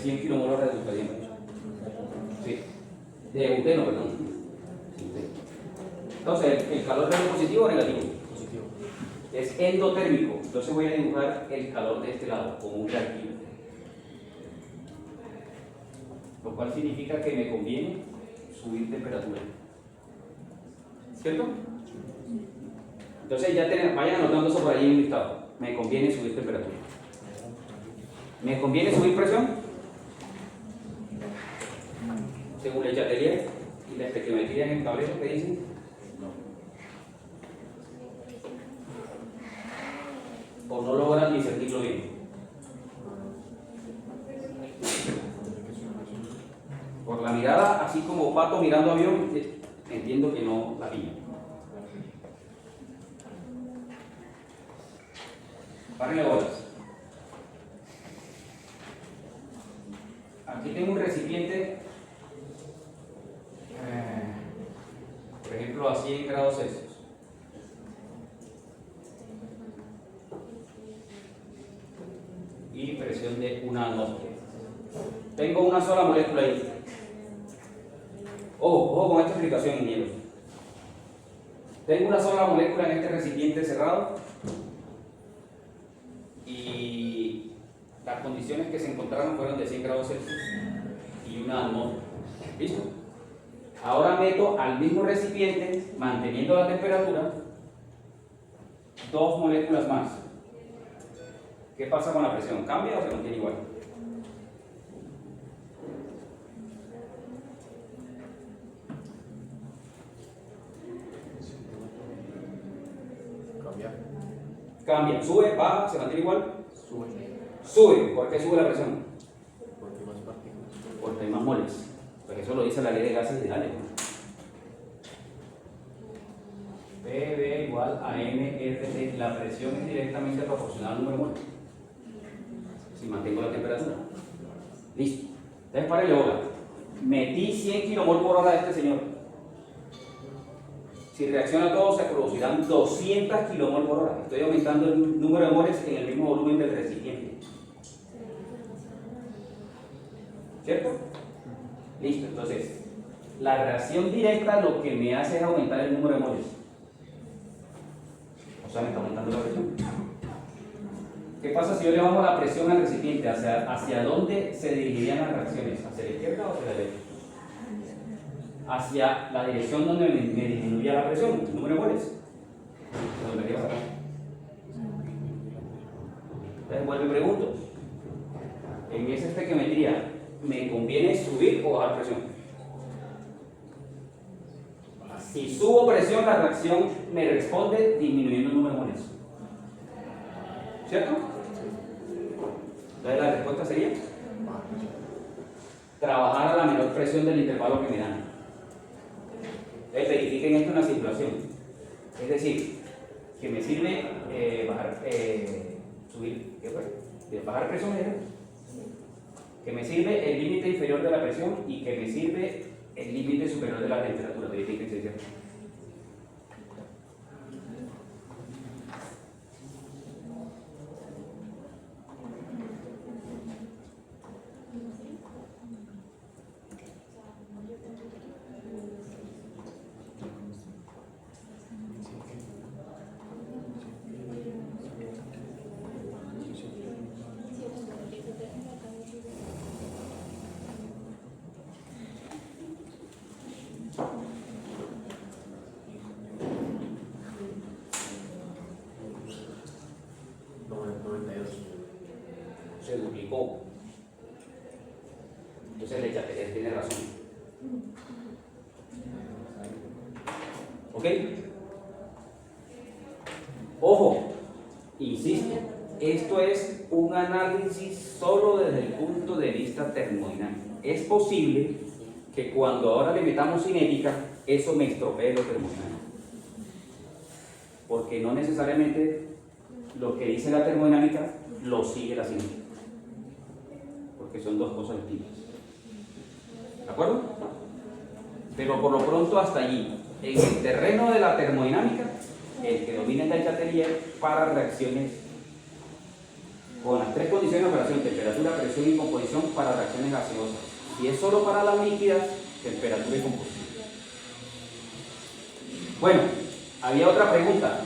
100 kilomol de butadieno. Sí, de buteno, perdón. Sí, buteno. Entonces, ¿el calor es positivo o negativo? positivo. Es endotérmico. Entonces voy a dibujar el calor de este lado como un reactivo. Lo cual significa que me conviene subir temperatura. ¿Cierto? Entonces ya vayan anotando eso por ahí en un listado. Me conviene subir temperatura. ¿Me conviene subir presión? Según el Chatelier y la estequiometría en el tablero, ¿qué dicen? O no logran discernirlo bien. Por la mirada, así como pato mirando avión, entiendo que no la pillo. Párenle bolas. Aquí tengo un recipiente, por ejemplo, a 100 grados Celsius. Y presión de 1 atmósfera. Tengo una sola molécula ahí. Ojo con esta explicación, ingeniero. Tengo una sola molécula en este recipiente cerrado y las condiciones que se encontraron fueron de 100 grados Celsius y 1 atmósfera. ¿Listo? Ahora meto al mismo recipiente, manteniendo la temperatura, 2 moléculas más. ¿Qué pasa con la presión? ¿Cambia o se mantiene igual? Cambia, sube, baja, se mantiene igual. Sube, ¿por qué sube la presión? Porque hay más partículas. Porque hay más moles. Pues eso lo dice la ley de gases ideales. PV igual a MRT. La presión es directamente proporcional al número de moles. Si mantengo la temperatura. Listo. Entonces párenle bola. Metí 100 kilomol por hora de este señor. Si reacciona todo, se producirán 200 kilomol por hora. Estoy aumentando el número de moles en el mismo volumen del recipiente. ¿Cierto? Listo. Entonces, la reacción directa lo que me hace es aumentar el número de moles. O sea, me está aumentando la presión. ¿Qué pasa si yo le bajo la presión al recipiente? ¿Hacia dónde se dirigirían las reacciones? ¿Hacia la izquierda o hacia la derecha? Hacia la dirección donde me disminuya la presión, el número de moles. ¿Dónde quiero sacar? Entonces vuelvo y pregunto. En esa estequiometría, ¿me conviene subir o bajar presión? Si subo presión, la reacción me responde disminuyendo el número de moles. ¿Cierto? Entonces la respuesta sería trabajar a la menor presión del intervalo que me dan. Entonces verifiquen esto en la simulación. Es decir, que me sirve subir, ¿qué fue? Bajar presión, que me sirve el límite inferior de la presión y que me sirve el límite superior de la temperatura. Verifiquen si es cierto. Entonces Le Chatelier tiene razón. ¿Ok? Ojo, insisto, esto es un análisis solo desde el punto de vista termodinámico. Es posible que cuando ahora le metamos cinética, eso me estropee lo termodinámico. Porque no necesariamente lo que dice la termodinámica lo sigue la cinética. Porque son dos cosas distintas. ¿De acuerdo? Pero por lo pronto hasta allí. En el terreno de la termodinámica, el que domina es el Chatelier para reacciones con las tres condiciones de operación: temperatura, presión y composición para reacciones gaseosas. Si es solo para las líquidas, temperatura y composición. Bueno, había otra pregunta.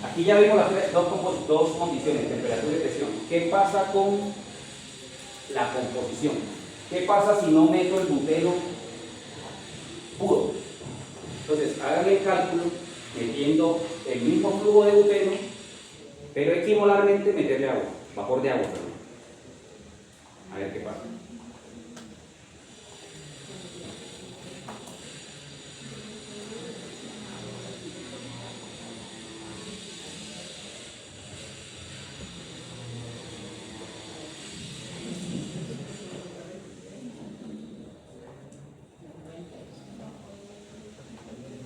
Aquí ya vimos las dos condiciones, temperatura y presión. ¿Qué pasa con la composición? ¿Qué pasa si no meto el buteno puro? Entonces, hagan el cálculo metiendo el mismo flujo de buteno, pero equimolarmente meterle agua, vapor de agua, perdón. A ver qué pasa.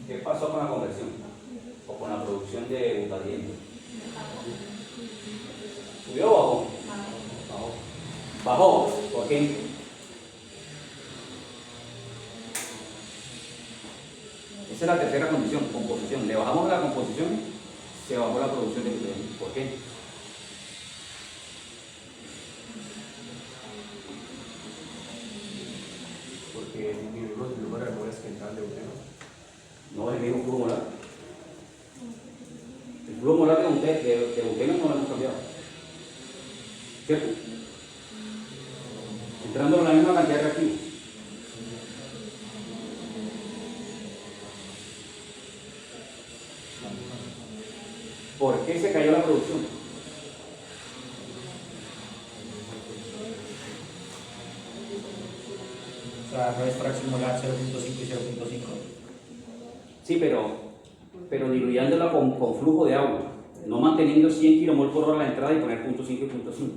¿Qué pasó con la conversión? O con la producción de butadieno. ¿Subió o bajó? Bajó. ¿Por qué? Esa es la tercera condición, composición. Le bajamos la composición, se bajó la producción de butadieno. ¿Por qué? Porque disminuimos el número de moles que entran de buteno. No es el mismo flujo molar. El flujo molar de buteno no lo hemos cambiado. ¿Cierto? Entrando en la misma cantidad de reactivos. ¿Por qué se cayó la producción? O sea, no es fracción molar 0.5 y 0.5. Sí, pero diluyéndola con flujo de agua, no manteniendo 100 kmol por hora la entrada y poner 0.5 y 0.5.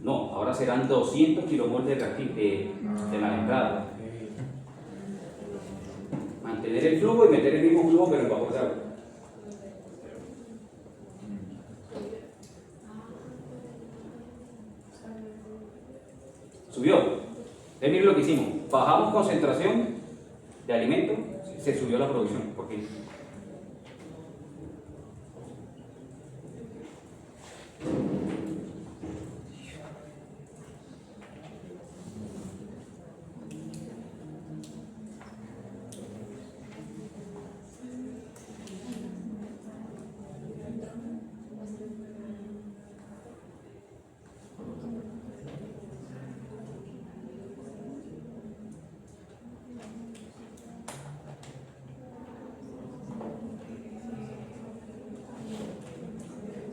No, ahora serán 200 kmol de la entrada. Mantener el flujo y meter el mismo flujo pero en vapor de agua. Subió. Miren lo que hicimos. Bajamos concentración de alimento, se subió la producción. ¿Por qué?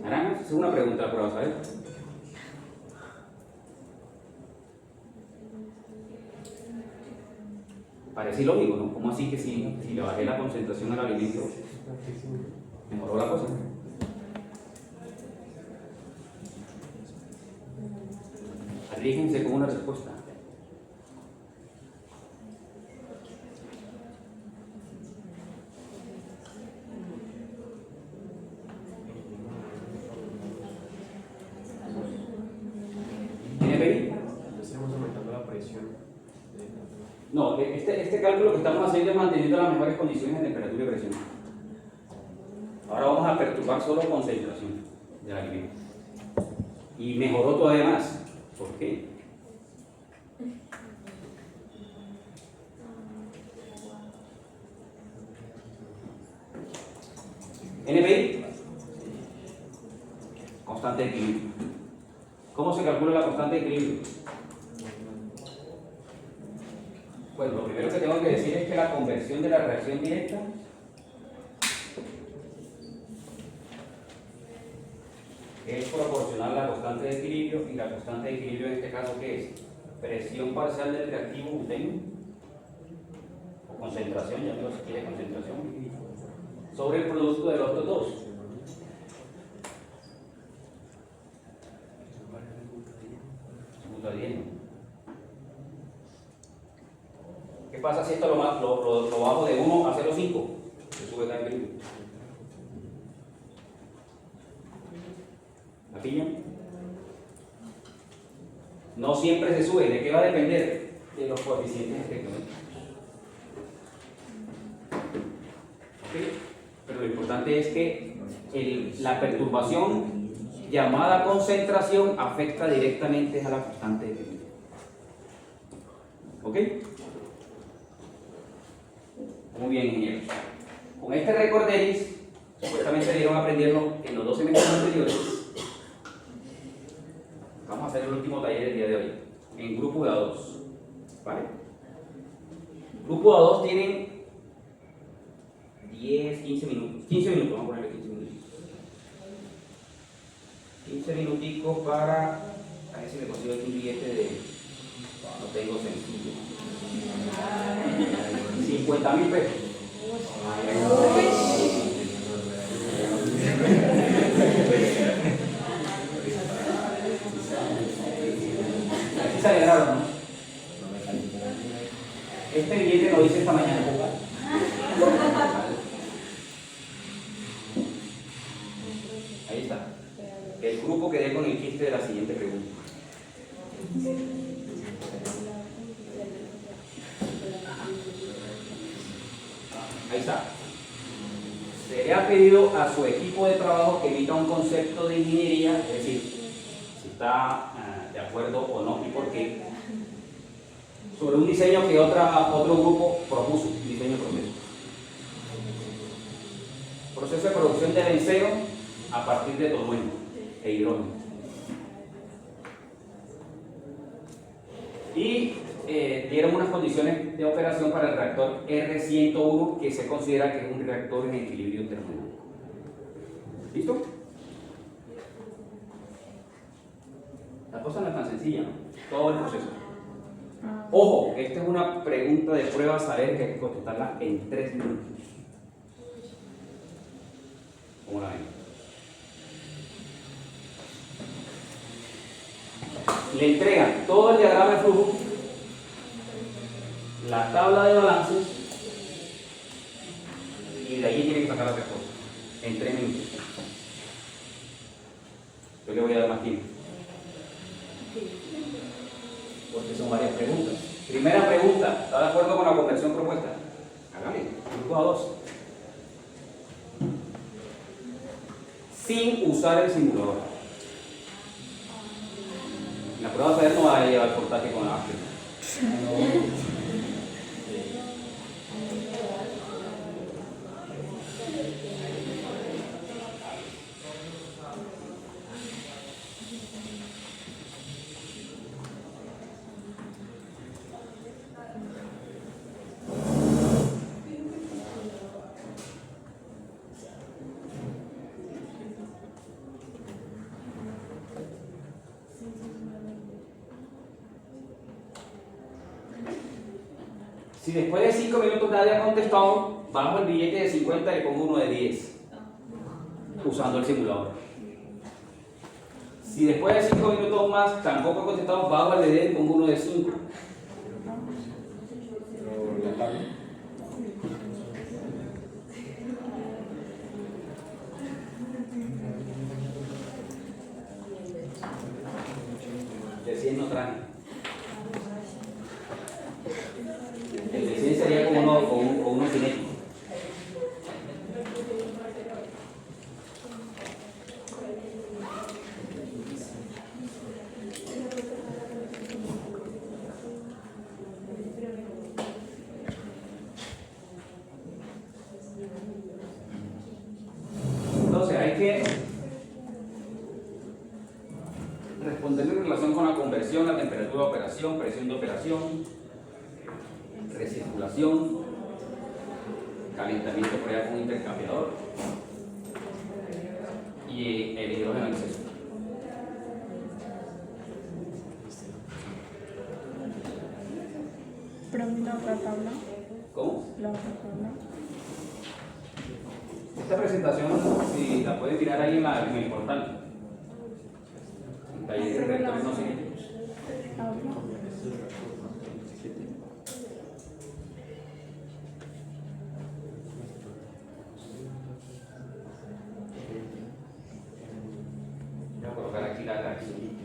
Naranjas, es una pregunta para saber. Parece ilógico, ¿no? ¿Cómo así que si le bajé la concentración al alimento, mejoró la cosa? Arríjense con una respuesta. Estamos aumentando la presión. No, este cálculo que estamos haciendo es manteniendo las mejores condiciones de temperatura y presión. Ahora vamos a perturbar solo concentración del alimento. Y mejoró todavía más. ¿Por qué? NPI, constante de equilibrio. ¿Cómo se calcula la constante de equilibrio? Pues lo primero que tengo que decir es que la conversión de la reacción directa es proporcional a la constante de equilibrio, y la constante de equilibrio en este caso, ¿qué es? presión parcial del reactivo buteno, o concentración, ya no se quiere concentración, sobre el producto de los otros dos. Butadieno. ¿Qué pasa si esto lo bajo de 1 a 0,5? Se sube cada vez. ¿La piña? No siempre se sube. ¿De qué va a depender? De los coeficientes estequiométricos. ¿Okay? Pero lo importante es que la perturbación llamada concentración afecta directamente a la constante de equilibrio. ¿Ok? Muy bien, ingenieros. Con este recorderis, supuestamente debieron aprenderlo en los 2 semestres anteriores. Vamos a hacer el último taller del día de hoy, en grupo de A2. ¿Vale? Grupo de A2 tienen 10, 15 minutos. 15 minutos, vamos a ponerle 15 minutos. 15 minuticos para. A ver si me consigo aquí un billete de. No tengo sencillo. 50.000 pesos. Así se alegraron, ¿no? Este billete lo hice esta mañana. Ahí está. El grupo quedé con el chiste de la siguiente pregunta. Ahí está. Se le ha pedido a su equipo de trabajo que emita un concepto de ingeniería, es decir, si está de acuerdo o no y por qué, sobre un diseño que otro grupo propuso, un diseño promedio. Proceso de producción de benceno a partir de tolueno e hidrógeno. Y dieron unas condiciones de operación para el reactor R101 que se considera que es un reactor en equilibrio termodinámico. ¿Listo? La cosa no es tan sencilla, ¿no? Todo el proceso. Ojo, esta es una pregunta de prueba a saber que hay que contestarla en 3 minutos. ¿Cómo la ven? Le entregan todo el diagrama de flujo, la tabla de balances y de ahí tienen que sacar las respuestas en 3 minutos. Yo le voy a dar más tiempo porque son varias preguntas. Primera pregunta, ¿está de acuerdo con la conversión propuesta? Hágame, grupo A2. Sin usar el simulador. La prueba de saber no va a llevar portátil con la máquina. Si después de 5 minutos nadie ha contestado, bajo el billete de 50 y le pongo uno de 10, usando el simulador. Si después de 5 minutos más tampoco ha contestado, bajo el de 10 y pongo uno de 5. De 100 no traje. El de 100 sería con uno cinético. Entonces hay que responder en relación con la conversión, la temperatura de operación, presión de operación, recirculación, calentamiento por allá con un intercambiador y el hidrógeno en exceso. Pero la otra tabla, ¿Cómo? la otra tabla. Esta presentación, si la pueden mirar ahí en el portal. Talleres de rectores no científicos. La otra. Voy a colocar aquí la reacción.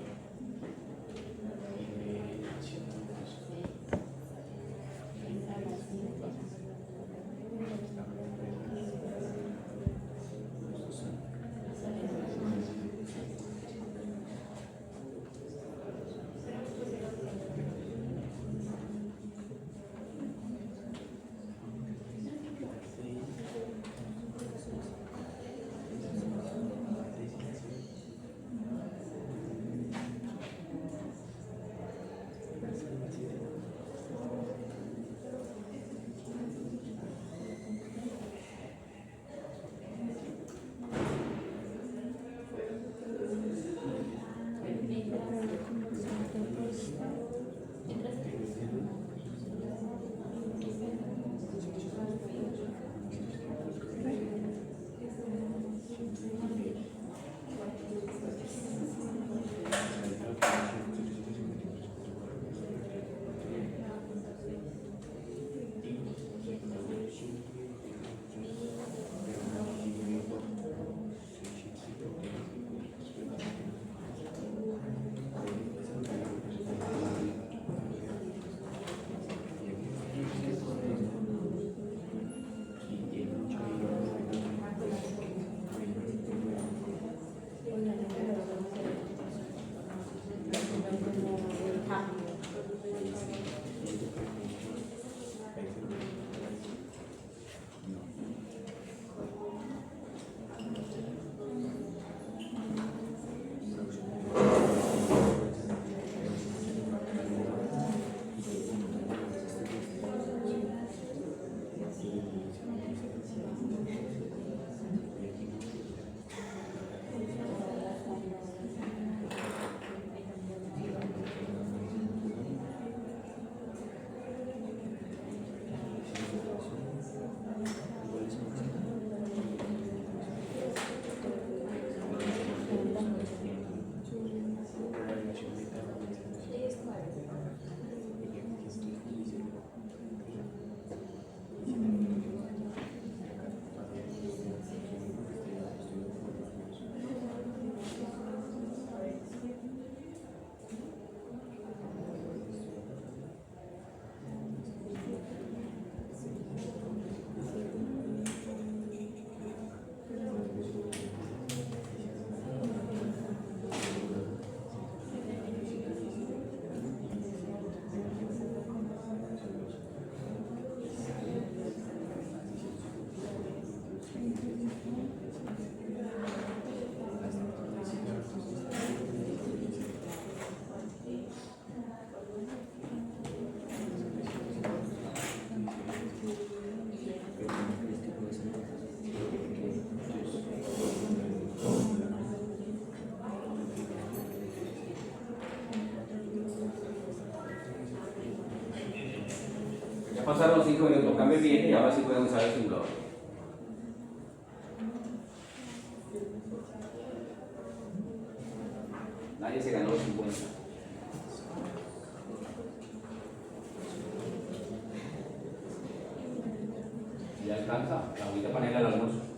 Ya pasaron 5 minutos, cambien bien y ahora sí pueden usar el simulador. Nadie se ganó los 50. Ya alcanza, la agüita panela al almuerzo.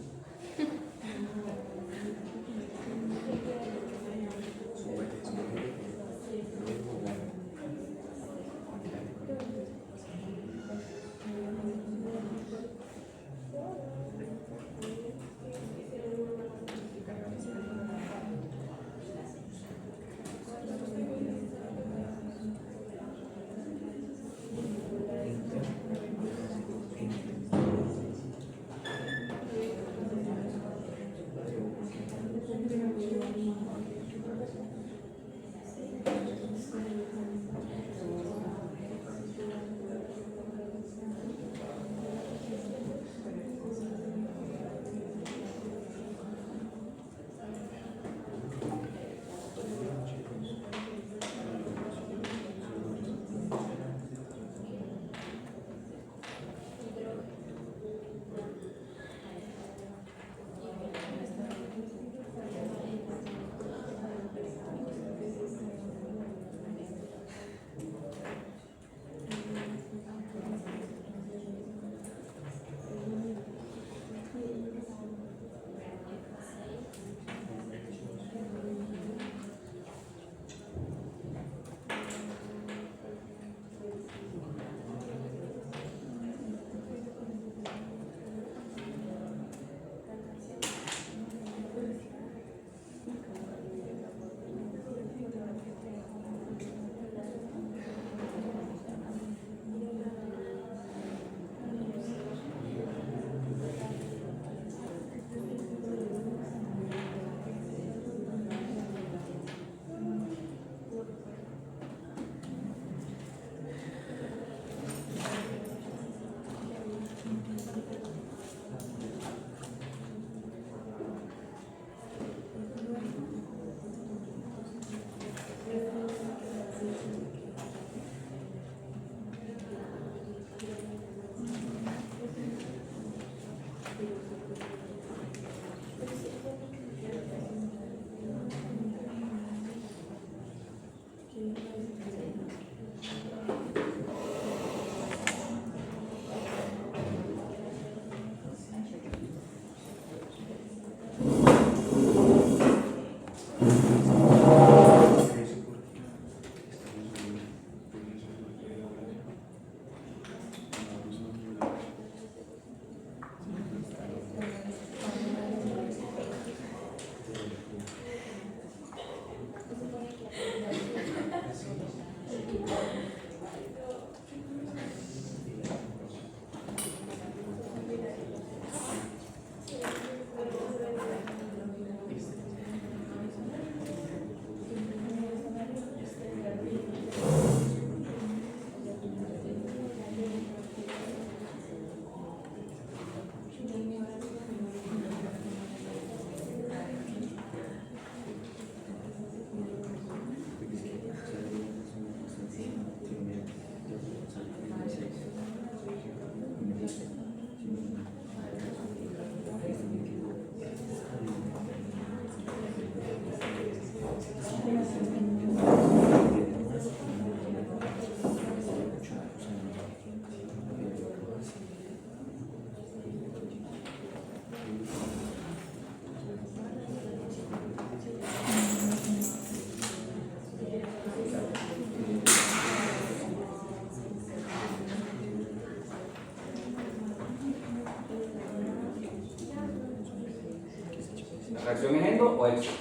¿Reacción es endo o exo?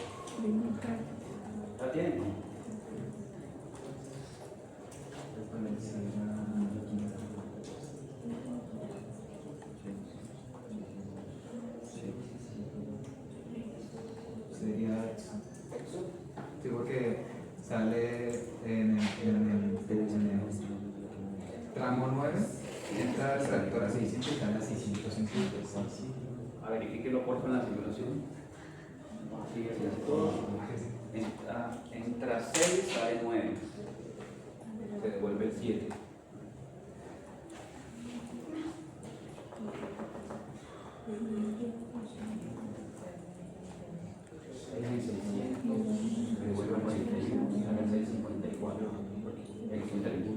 ¿La tienen? Sería exo. Sí, porque sale en el tramo 9, entra el reactor a 600 y sale a 656. A verifíquelo por favor en la simulación. Sigue así todo. Entra 6, sale 9. Se devuelve el 7. En 600, se devuelve el 81, sale 654. El 81.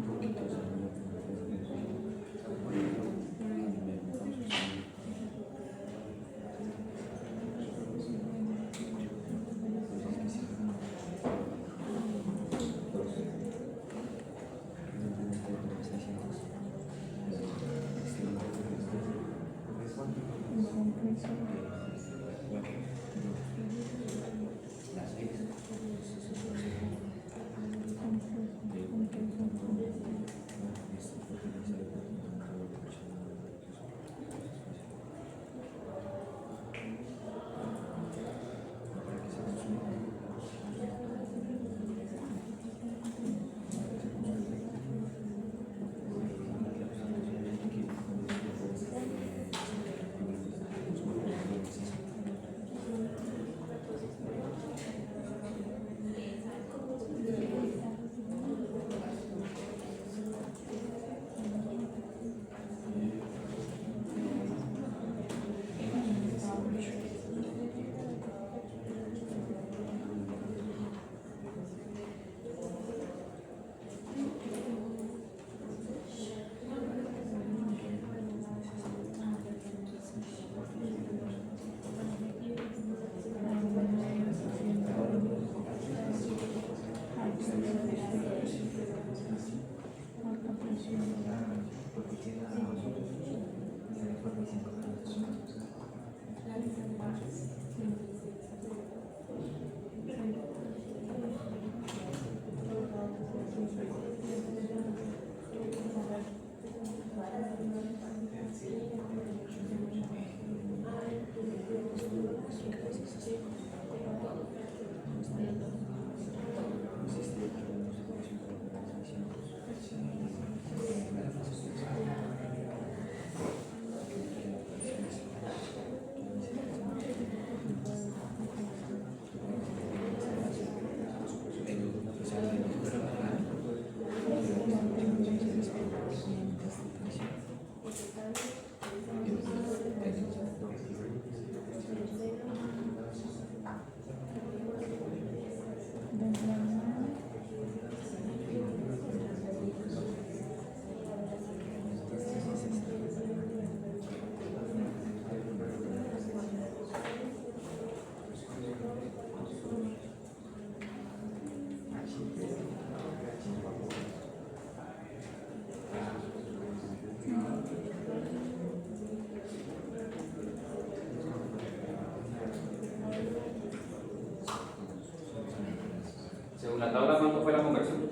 Según la tabla, ¿cuánto fue la conversión?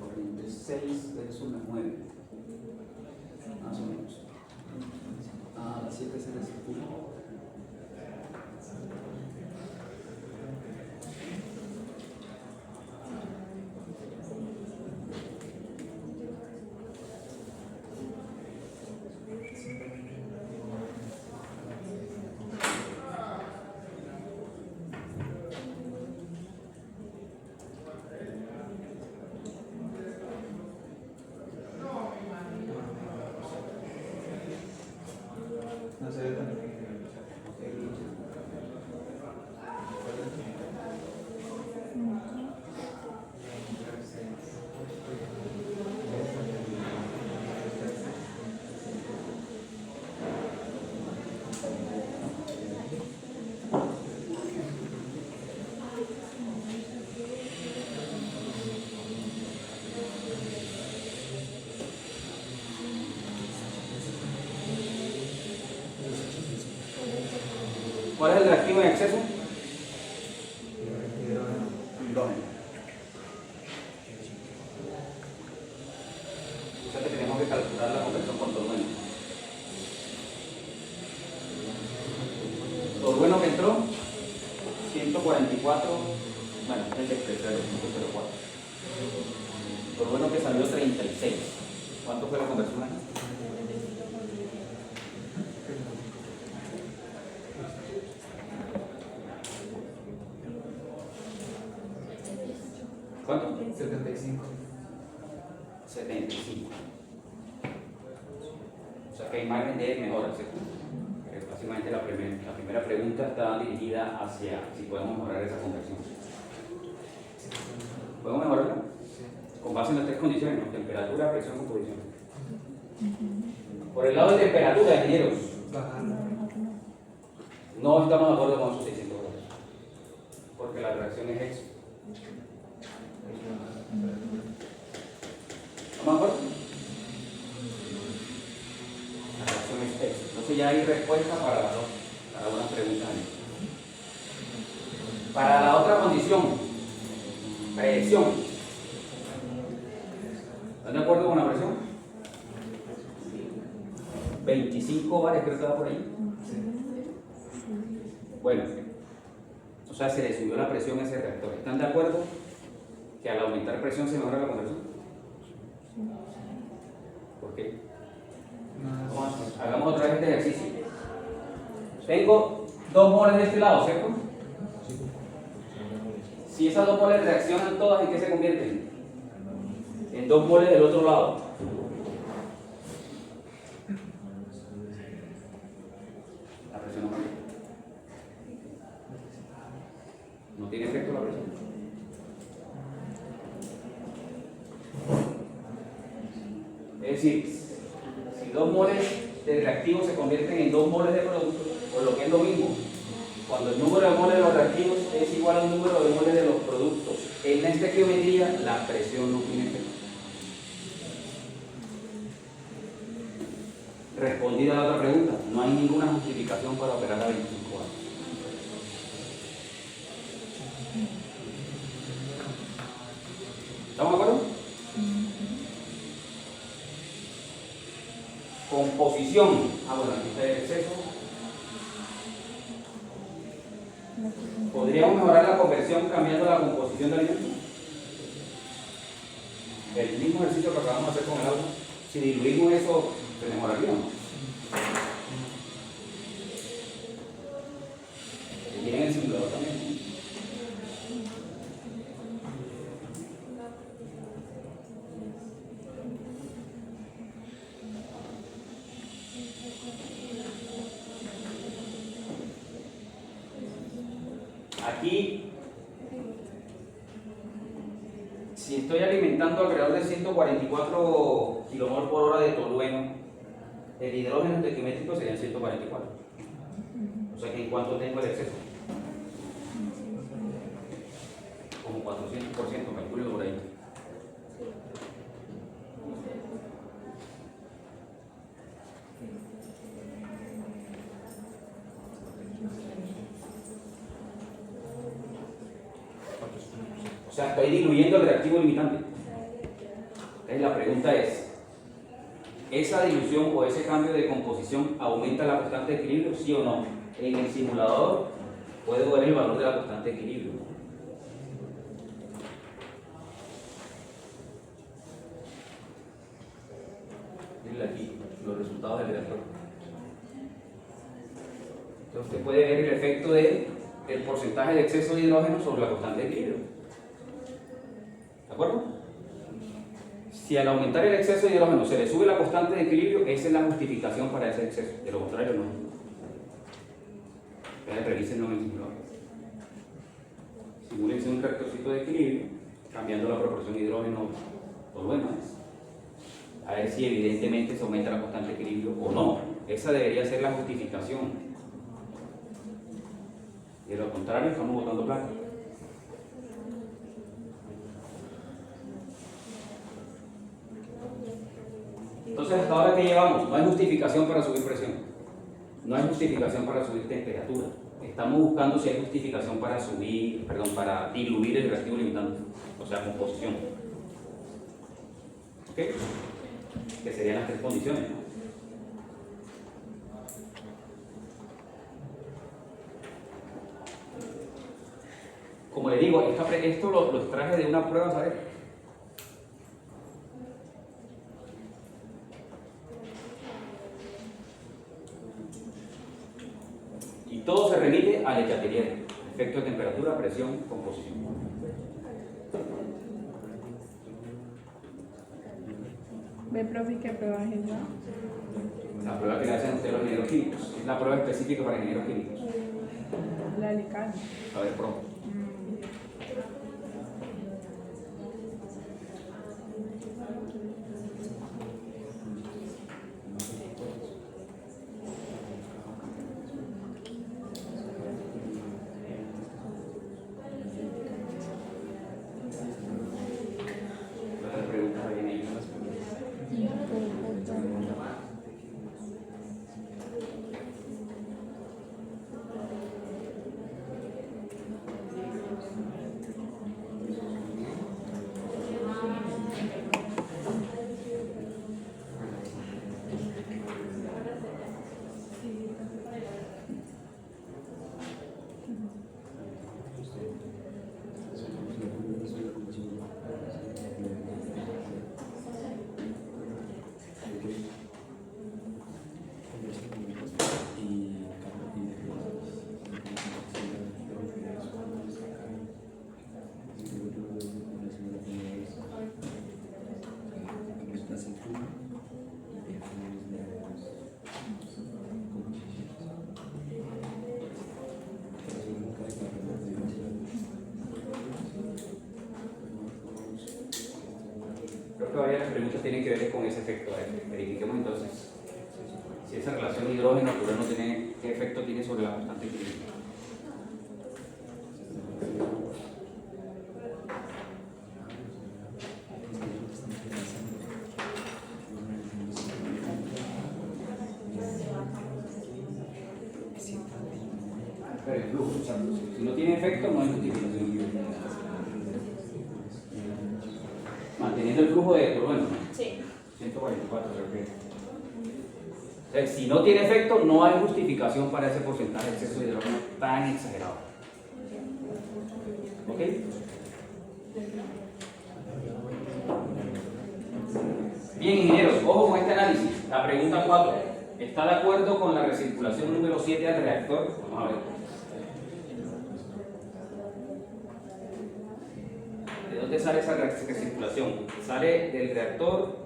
Corriente 6 versus la 9. Más o menos. Ah, la 7 se recircula. No se ve tan. ¿Cuál es el reactivo en exceso? Hidrógeno. O sea que tenemos que calcular la conversión por tolueno. Tolueno que entró, 144, bueno, el de expresión de 504. Tolueno que salió 36. ¿Cuánto fue la conversión ahí? ¿Cuánto? 75. 75. O sea que hay margen de mejora, ¿cierto? Básicamente la primera pregunta está dirigida hacia si podemos mejorar esa conversión. ¿Podemos mejorarla? Con base en las tres condiciones, ¿no? Temperatura, presión, composición. Por el lado de temperatura, ingenieros, no estamos de acuerdo con esos 600 grados, porque la reacción es eso. ¿Estamos de acuerdo? La reacción es eso. Entonces ya hay respuesta para las dos, para algunas preguntas. Para la otra condición, presión. ¿Están de acuerdo con la presión? 25 bares creo que va por ahí. Bueno, o sea, se le subió la presión a ese reactor. ¿Están de acuerdo que al aumentar presión se mejora la conversión? ¿Por qué? Hagamos otra vez este ejercicio. Tengo 2 moles de este lado, ¿cierto? Si esas 2 moles reaccionan todas, ¿en qué se convierten? En 2 moles del otro lado. La presión no cambia. No tiene efecto la presión. Es decir, si 2 moles de reactivo se convierten en 2 moles de producto, por lo que es lo mismo, cuando el número de moles de los reactivos es igual al número de moles de los productos, en la estequiometría la presión no tiene efecto. Respondida a la otra pregunta, no hay ninguna justificación para operar a 25 años. ¿Estamos de acuerdo? Composición. Bueno, aquí está el exceso. ¿Podríamos mejorar la conversión cambiando la composición del alimento? El mismo ejercicio que acabamos de hacer con el agua, si diluimos eso, ¿se mejoraría o no? Miren el simulador también. Aquí, si estoy alimentando alrededor de 144 kmol por hora de tolueno, el hidrógeno estequiométrico serían 144. O sea que ¿en cuánto tengo el exceso? Como 400%, calculo por ahí. O sea, estoy diluyendo el reactivo limitante. Entonces la pregunta es, ¿esa dilución o ese cambio de composición aumenta la constante de equilibrio, sí o no? En el simulador puedo ver el valor de la constante de equilibrio. Miren aquí los resultados del reactor. Entonces usted puede ver el efecto del porcentaje de exceso de hidrógeno sobre la constante de equilibrio. ¿De acuerdo? Si al aumentar el exceso de hidrógeno se le sube la constante de equilibrio, esa es la justificación para ese exceso. De lo contrario, no. Revísenlo en el simulador. Simúlense un reactorcito de equilibrio, cambiando la proporción de hidrógeno tolueno. A ver si evidentemente se aumenta la constante de equilibrio o no. Esa debería ser la justificación. Y de lo contrario, estamos botando plata. Entonces, hasta ahora que llevamos, no hay justificación para subir presión, no hay justificación para subir temperatura. Estamos buscando si hay justificación para para diluir el reactivo limitante, o sea, composición. ¿Ok? Que serían las tres condiciones, ¿no? Como les digo, esto lo extraje de una prueba, ¿sabes? Y todo se remite a Le Chatelier, efecto de temperatura, presión, composición. Ve, profe, ¿qué prueba es esa? La prueba que le hacen ustedes los ingenieros químicos, es la prueba específica para ingenieros químicos. La Alicante. A ver, pro. La pregunta viene ahí. Creo que todavía las preguntas tienen que ver con ese efecto. Verifiquemos entonces si esa relación hidrógeno-cloruro no tiene, qué efecto tiene sobre la constante química. Pero el flujo, si no tiene efecto, no hay justificación. Manteniendo el flujo de cloruro, ¿no? Sí. 144, creo que. O sea, si no tiene efecto, no hay justificación para ese porcentaje de exceso de hidrógeno tan exagerado. ¿Ok? Bien, ingenieros, ojo con este análisis. La pregunta 4. ¿Está de acuerdo con la recirculación número 7 del reactor? Vamos a ver. ¿De dónde sale esa recirculación? Sale del reactor,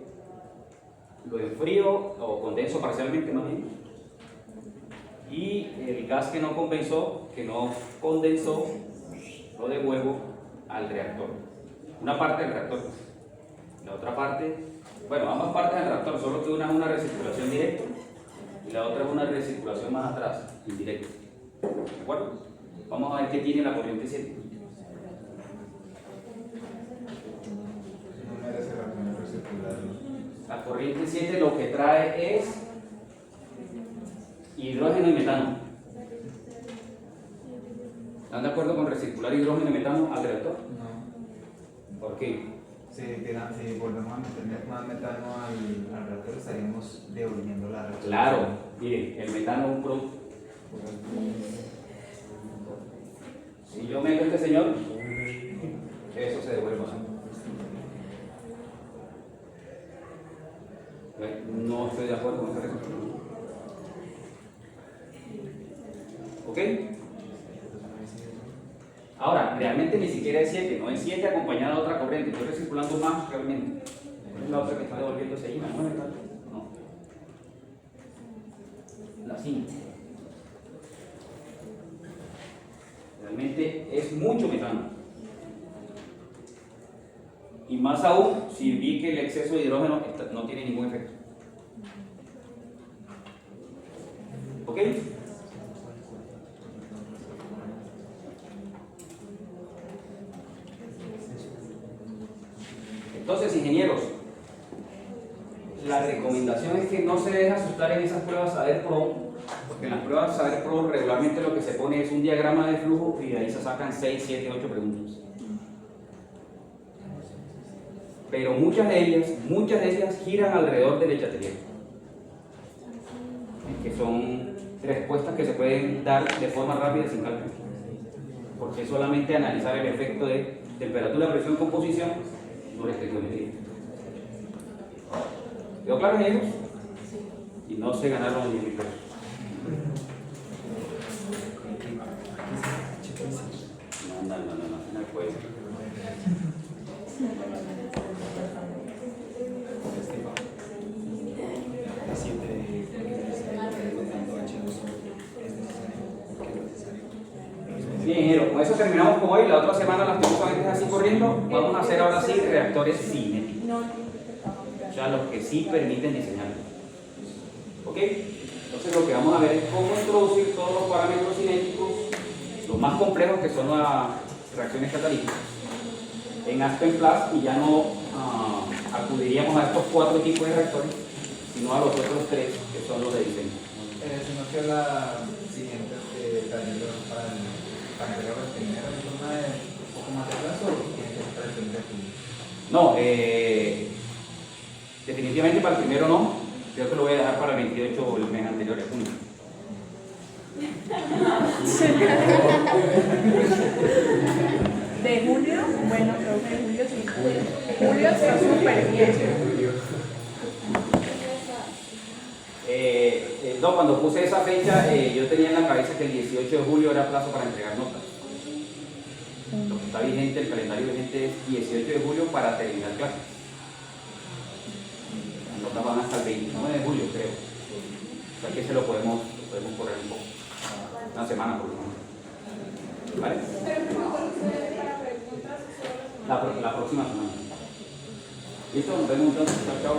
lo enfrío o condenso parcialmente más bien, y el gas que no condensó, lo devuelvo al reactor. Una parte del reactor, la otra parte, bueno, ambas partes del reactor, solo que una es una recirculación directa y la otra es una recirculación más atrás, indirecta. ¿De acuerdo? Vamos a ver qué tiene la corriente 7. La corriente 7 lo que trae es hidrógeno y metano. ¿Están de acuerdo con recircular hidrógeno y metano al reactor? No. ¿Por qué? Si volvemos a meter más metano al reactor, estaríamos devolviendo la reacción. Claro, miren, el metano es un producto. Si yo meto a este señor, eso se devuelve. No estoy de acuerdo con esta resolución. ¿Ok? Ahora, realmente ni siquiera es 7, no es 7 acompañada de otra corriente. Estoy recirculando más realmente. ¿Cuál es la otra que está devolviéndose ahí? No. La 5. Realmente es mucho metano. Y más aún, si vi que el exceso de hidrógeno no tiene ningún efecto. ¿Ok? Entonces, ingenieros, la recomendación es que no se deje asustar en esas pruebas a ver pro, Porque en las pruebas Saber Pro regularmente lo que se pone es un diagrama de flujo y de ahí se sacan 6, 7, 8 preguntas. Pero muchas de ellas giran alrededor del Chatelier, que son respuestas que se pueden dar de forma rápida sin cálculo, porque es solamente analizar el efecto de temperatura, presión, composición sobre estequiometría. ¿Quedó claro en ellos? Y no se ganaron los 10.000 pesos. No puede. Bien, ingeniero, con eso terminamos por hoy. La otra semana, lastimosamente, así corriendo. Vamos a hacer ahora sí reactores cinéticos. O sea, los que sí permiten diseñar. ¿Ok? Entonces, lo que vamos a ver es cómo introducir todos los parámetros cinéticos, los más complejos, que son las reacciones catalíticas, en Aspen Plus, y ya no acudiríamos a estos 4 tipos de reactores, sino a los otros 3, que son los de diseño. Sino que la siguiente taller para entregar la primera de forma de un poco más de plazo, o tiene que ser para el primer fin. No, definitivamente para el primero no. Creo que lo voy a dejar para el 28 o el mes anterior de junio. ¿De julio? Bueno, creo que julio sí. Julio está súper bien. No, cuando puse esa fecha, yo tenía en la cabeza que el 18 de julio era plazo para entregar notas. Lo que está vigente, el calendario vigente es 18 de julio para terminar clases. Las notas van hasta el 29 de julio, creo. O sea que se lo podemos correr un poco. Una semana por lo menos. ¿Vale? La próxima semana. ¿Listo? Nos vemos entonces. Chao, chao.